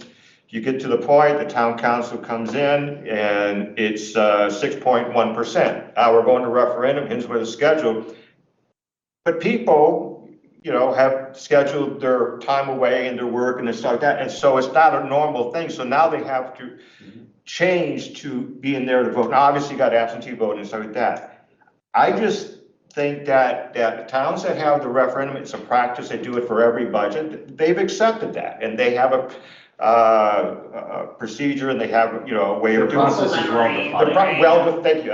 you get to the point, the town council comes in and it's 6.1%. Now we're going to referendum, here's what it's scheduled. But people, have scheduled their time away and their work and stuff like that. And so it's not a normal thing. So now they have to change to being there to vote. Now, obviously you got absentee voting and stuff like that. I just think that the towns that have the referendum, it's a practice, they do it for every budget. They've accepted that and they have a procedure and they have, a way of doing it. Process is well defined. Well, thank you,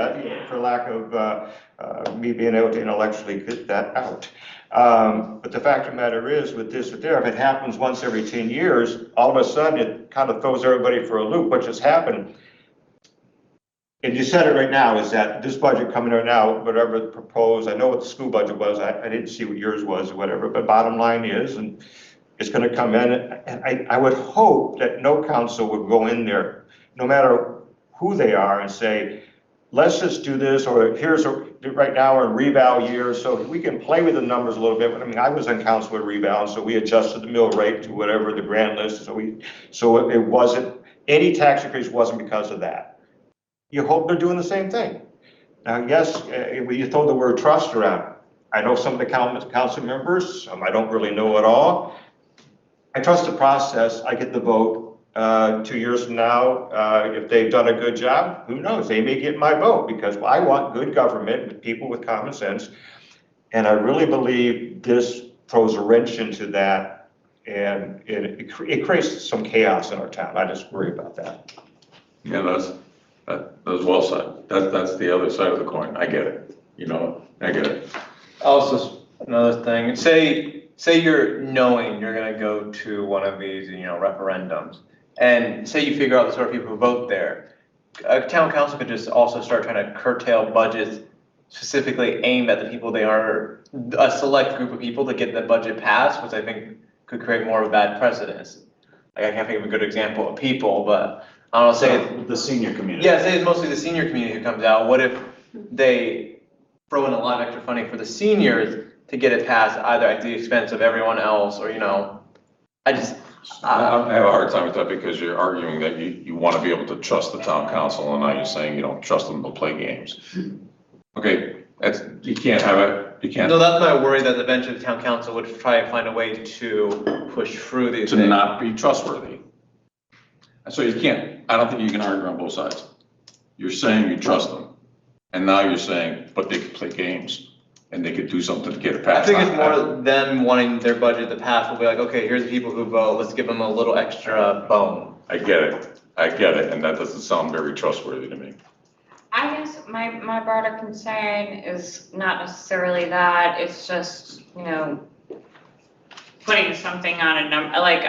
for lack of me being able to intellectually get that out. But the fact of the matter is, with this, if it happens once every 10 years, all of a sudden it kind of throws everybody for a loop. What just happened? and you said it right now, is that this budget coming out now, whatever proposed, I know what the school budget was, I didn't see what yours was or whatever, but bottom line is, and it's gonna come in, and I would hope that no council would go in there, no matter who they are, and say, let's just do this, or here's right now we're in reval year, so we can play with the numbers a little bit. But I mean, I was in council with reval, so we adjusted the mill rate to whatever the grand list, so it wasn't, any tax increase wasn't because of that. You hope they're doing the same thing. Now, yes, you throw the word trust around. I know some of the council members, some I don't really know at all. I trust the process, I get the vote. 2 years from now, if they've done a good job, who knows? They may get my vote because I want good government with people with common sense. And I really believe this throws a wrench into that, and it creates some chaos in our town. I just worry about that. Yeah, that's well said. That's the other side of the coin. I get it. I get it. Also, another thing, say you're knowing you're gonna go to one of these, referendums, and say you figure out the sort of people who vote there. A town council could just also start trying to curtail budgets specifically aimed at the people they are, a select group of people to get the budget passed, which I think could create more of a bad precedent. Like, I can't think of a good example of people, but I don't know, say. The senior community. Yeah, say it's mostly the senior community who comes out. What if they throw in a lot of extra funding for the seniors to get it passed, either at the expense of everyone else, or, I have a hard time with that because you're arguing that you want to be able to trust the town council, and now you're saying you don't trust them to play games. Okay, you can't have it, you can't. No, that's my worry, that eventually the town council would try and find a way to push through these To things. not be trustworthy. So you can't, I don't think you can argue on both sides. You're saying you trust them, and now you're saying, but they could play games, and they could do something to get it I passed. think it's more them wanting their budget to pass, will be like, okay, here's the people who vote, let's give them a little extra bone. I get it, and that doesn't sound very trustworthy to me. I guess my broader concern is not necessarily that, it's just, putting something on a number, like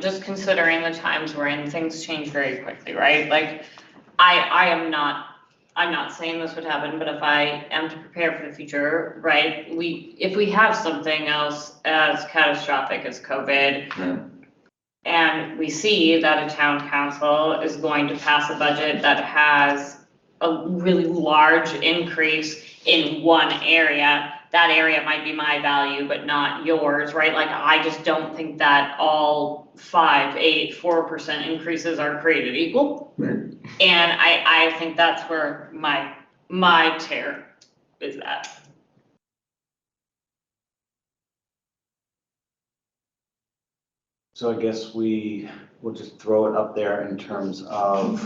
just considering the times we're in, things change very quickly, right? Like, I'm not saying this would happen, but if I am to prepare for the future, right, if we have something else as catastrophic as COVID, and we see that a town council is going to pass a budget that has a really large increase in one area, that area might be my value, but not yours, right? Like, I just don't think that all 5, 8, 4% increases are created equal. And I think that's where my tear is at. So I guess we'll just throw it up there in terms of.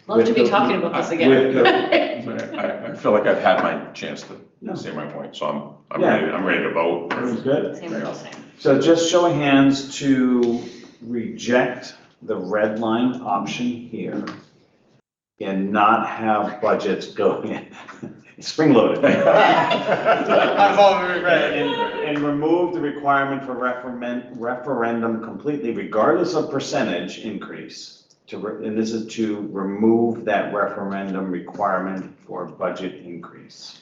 Love to be talking about this again. I feel like I've had my chance to say my point, so I'm ready to vote. Sounds good. Same. So just show of hands to reject the red line option here and not have budgets go in, spring loaded. I've already read it. And remove the requirement for referendum completely, regardless of percentage increase. And this is to remove that referendum requirement for budget increase.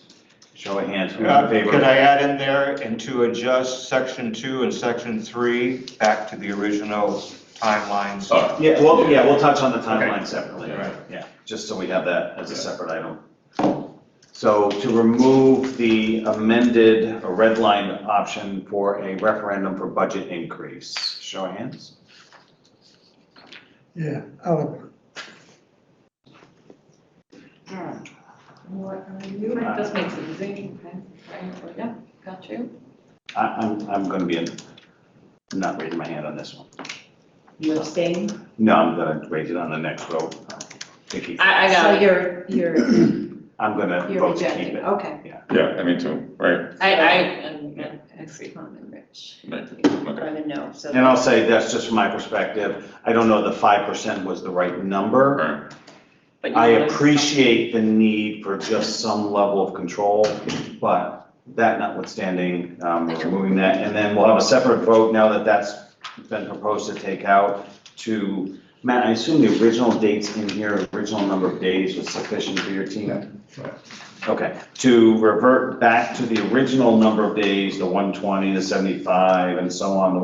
Show of hands, who's in favor? Could I add in there, and to adjust section 2 and section 3 back to the original timelines? We'll touch on the timeline Okay. separately, Right. yeah, just so we have that as a separate item. So to remove the amended or red line option for a referendum for budget increase, show of hands? Yeah, This makes it easy, okay, yeah, got you. I'm gonna be not raising my hand on this one. You abstain? No, I'm gonna raise it on the next vote. Vicky. I got So it. you're I'm gonna you're vote to keep rejecting, it. okay. Yeah, me too, right? I see. Rich. Okay. Or the no, so. And I'll say, that's just from my perspective, I don't know the 5% was the right number. Right. But you I wanted appreciate the need for just some level of control, but that notwithstanding, we're removing that. And then we'll have a separate vote now that that's been proposed to take out, to Matt, I assume the original dates in here, original number of days was sufficient for your team? Okay, to revert back to the original number of days, the 120, the 75, and so on,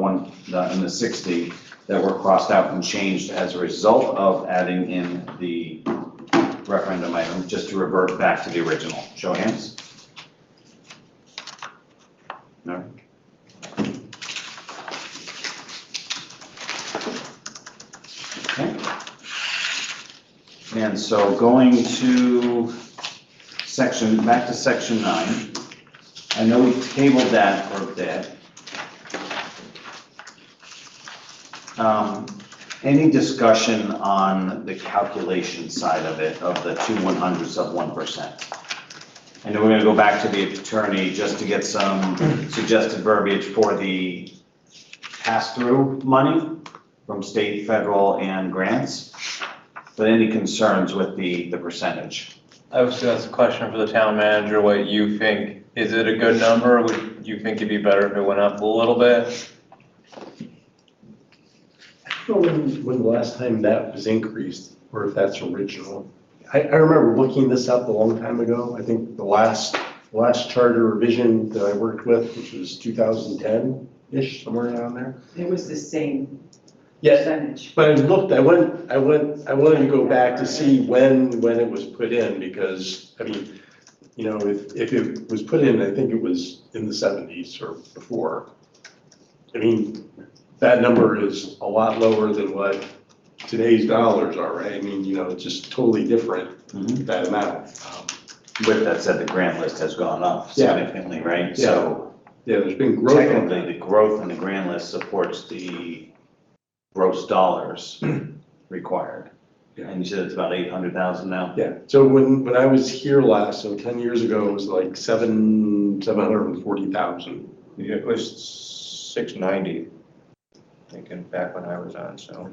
and the 60 that were crossed out and changed as a result of adding in the referendum item, just to revert back to the original. Show of hands. No? Okay. And so going to back to section 9. I know we tabled that for a bit. Any discussion on the calculation side of it, of the 2/100ths of 1%? I know we're gonna go back to the attorney just to get some suggested verbiage for the pass-through money from state, federal, and grants. But any concerns with the percentage? Obviously, that's a question for the town manager, what you think. Is it a good number? Would you think it'd be better if it went up a little bit? I don't know when the last time that was increased, or if that's original. I remember looking this up a long time ago. I think the last charter revision that I worked with, which was 2010-ish, somewhere around there. It was the same Yeah, percentage. but I wanted to go back to see when it was put in, because, I mean, you know, if it was put in, I think it was in the 70s or before. I mean, that number is a lot lower than what today's dollars are, right? I mean, you know, it's just totally different, that amount. With that said, the grant list has gone up significantly, right? Yeah. So Yeah, there's been growth on that. technically, the growth in the grant list supports the gross dollars required. Yeah. And you said it's about 800,000 now? Yeah, so when I was here last, so 10 years ago, it was like 740,000. It was 690, thinking back when I was on, so.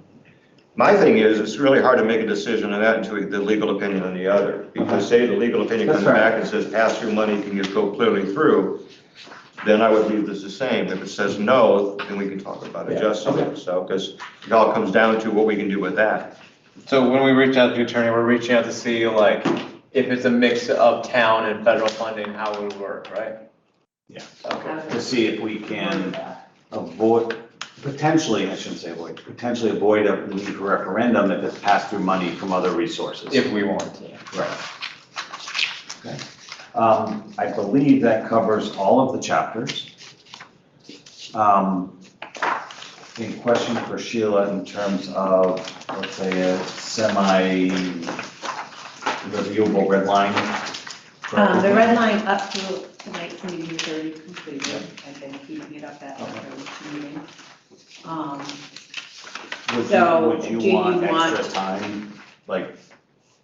My thing is, it's really hard to make a decision on that until we get the legal opinion on the other. Because say the legal opinion That's comes right. back and says pass-through money can just go clearly through, then I would leave this the same. If it says no, then we can talk about Yeah, adjusting okay. it, so, because it all comes down to what we can do with that. So when we reach out to the attorney, we're reaching out to see like, if it's a mix of town and federal funding, how it would work, right? Yeah. Okay. To see if we can avoid, potentially, I shouldn't say avoid, potentially avoid a need for referendum if it's passed through money from other resources. If we want to. Right. Okay. I believe that covers all of the chapters. Any question for Sheila in terms of, let's say, a semi-reviewable red line? The red line up to tonight's meeting is already completed. I've been keeping it up after each meeting. Would you want extra time? Like,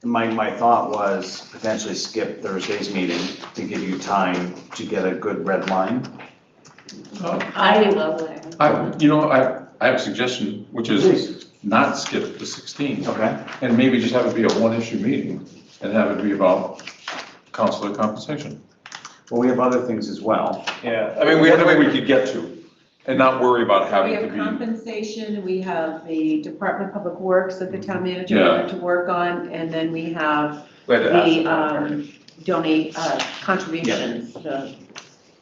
my thought was potentially skip Thursday's meeting to give you time to get a good red line. I love it. I have a suggestion, which is not skip the 16th, Okay. and maybe just have it be a one-issue meeting, and have it be about counselor compensation. Well, we have other things as well. Yeah, I mean, we have Another way to, we could get to, and not worry about We having have to be. compensation, we have the Department of Public Works that the town manager Yeah. wanted to work on, and then we have we have to ask the, the attorney. donate, contributions, the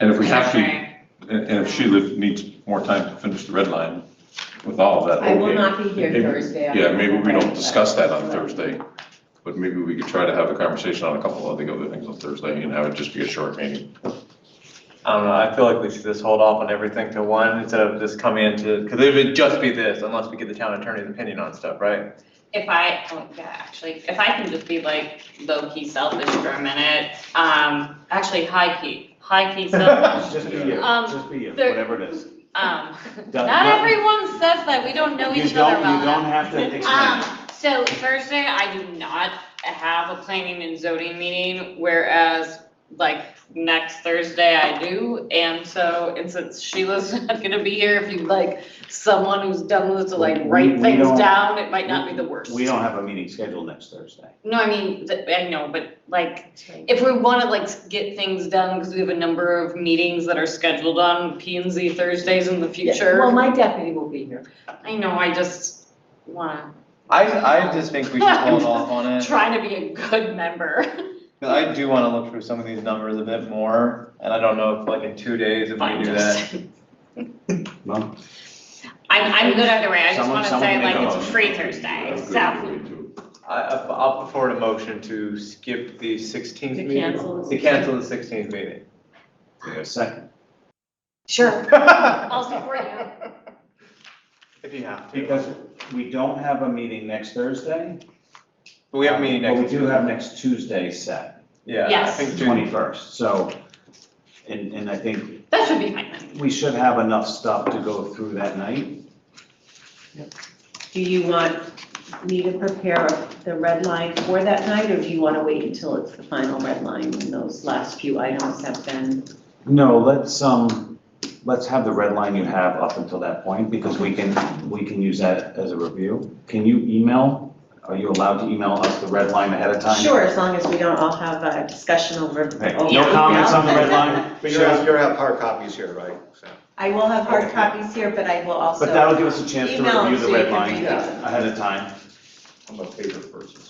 And if we have to, Right. and if Sheila needs more time to finish the red line with all of that, I will okay. not be here Maybe- Thursday. Yeah, maybe we don't discuss that on But- Thursday, but maybe we could try to have a conversation on a couple of the other things on Thursday and have it just be a short meeting. I don't know, I feel like we should just hold off on everything till one instead of just coming into, because it would just be this unless we get the town attorney's opinion on stuff, right? If I, actually, if I can just be like low-key selfish for a minute, actually high-key selfish. Just be you, Um, just be you, there- whatever it is. Don't- Not everyone says that, we don't know You each other don't, well you don't enough. have to explain. So Thursday, I do not have a planning and zoning meeting, whereas like next Thursday I do. And so, and since Sheila's not gonna be here, if you'd like someone who's done this to like We write things don't- down, it might not be the worst. We don't have a meeting scheduled next Thursday. No, I mean, I know, but like, if we wanna like get things done, because we have a number of meetings that are scheduled on P and Z Thursdays in the future. Well, my deputy will be here. I know, I just wanna I just think we should hold off on it. Trying to be a good member. 'Cause I do wanna look through some of these numbers a bit more, and I don't know if like in 2 days if we Fine, do that. Well, I'm good either way, I just Someone- wanna someone say make like a it's a motion. free Thursday, so. I'll put forward a motion to skip the 16th To meeting. cancel the To cancel the 16th meeting. we got a second. Sure. I'll support you. If you have to. Because we don't have a meeting next Thursday. But we have a meeting But next. we do have next Tuesday set, Yeah, I Yes. think the June. 21st, so, and I think That should be fine then. we should have enough stuff to go through that night. Do you want me to prepare the red line for that night, or do you want to wait until it's the final red line and those last few items have been? No, let's have the red line you have up until that point, because we can use that as a review. Can you email, are you allowed to email us the red line ahead of time? Sure, as long as we don't all have a discussion over. Okay, over no comments on the email. red line? But you'll have hard copies here, right? So. I will have hard copies here, but I will also. But that'll give us a chance to email review so the you red can line review them. ahead of time. I'm a paper person.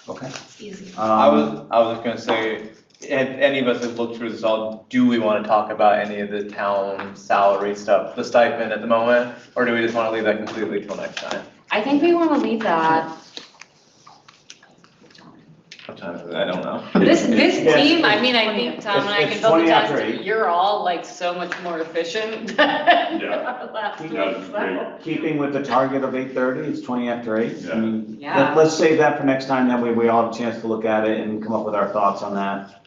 Okay. Easy. I was just gonna say, if any of us have looked through this all, do we wanna talk about any of the town salary stuff, the stipend at the moment? Or do we just wanna leave that completely till next time? I think we wanna leave that. What time is it? I don't know. This Yeah. team, I mean, I think Tom and I It's can build 20 the after test, 8. you're all like so much more efficient. Yeah. Last week, That'd be great. so. Keeping with the target of 8:30, it's 20 after 8. I mean, Yeah. let's save that for next time, that way we all have a chance to look at it and come up with our thoughts on that.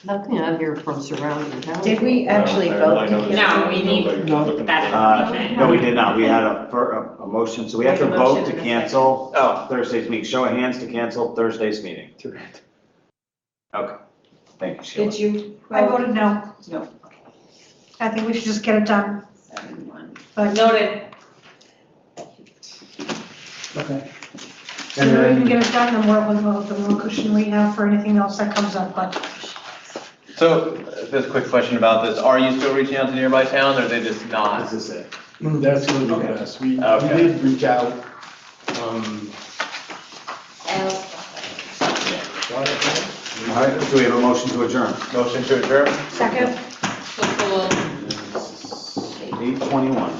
Nothing on here from surrounding towns. Did we actually vote? to cancel? No, we need that information. No, we did not, we had a motion, so we have to Make a vote motion to in a cancel Oh, Thursday's meeting. Show of hands to cancel Thursday's meeting. Okay, thank you, Sheila. Did you? I voted no. No. I think we should just get it done. 7-1. But Noted. Okay. the sooner we can get it done, the more cushion we have for anything else that comes up, but so, just a quick question about this, are you still reaching out to nearby towns, or are they just not? This is it. That's gonna be Okay. best. We Okay. did reach out, All right, do we have a motion to adjourn? Motion to adjourn? second. Cool. 8:21.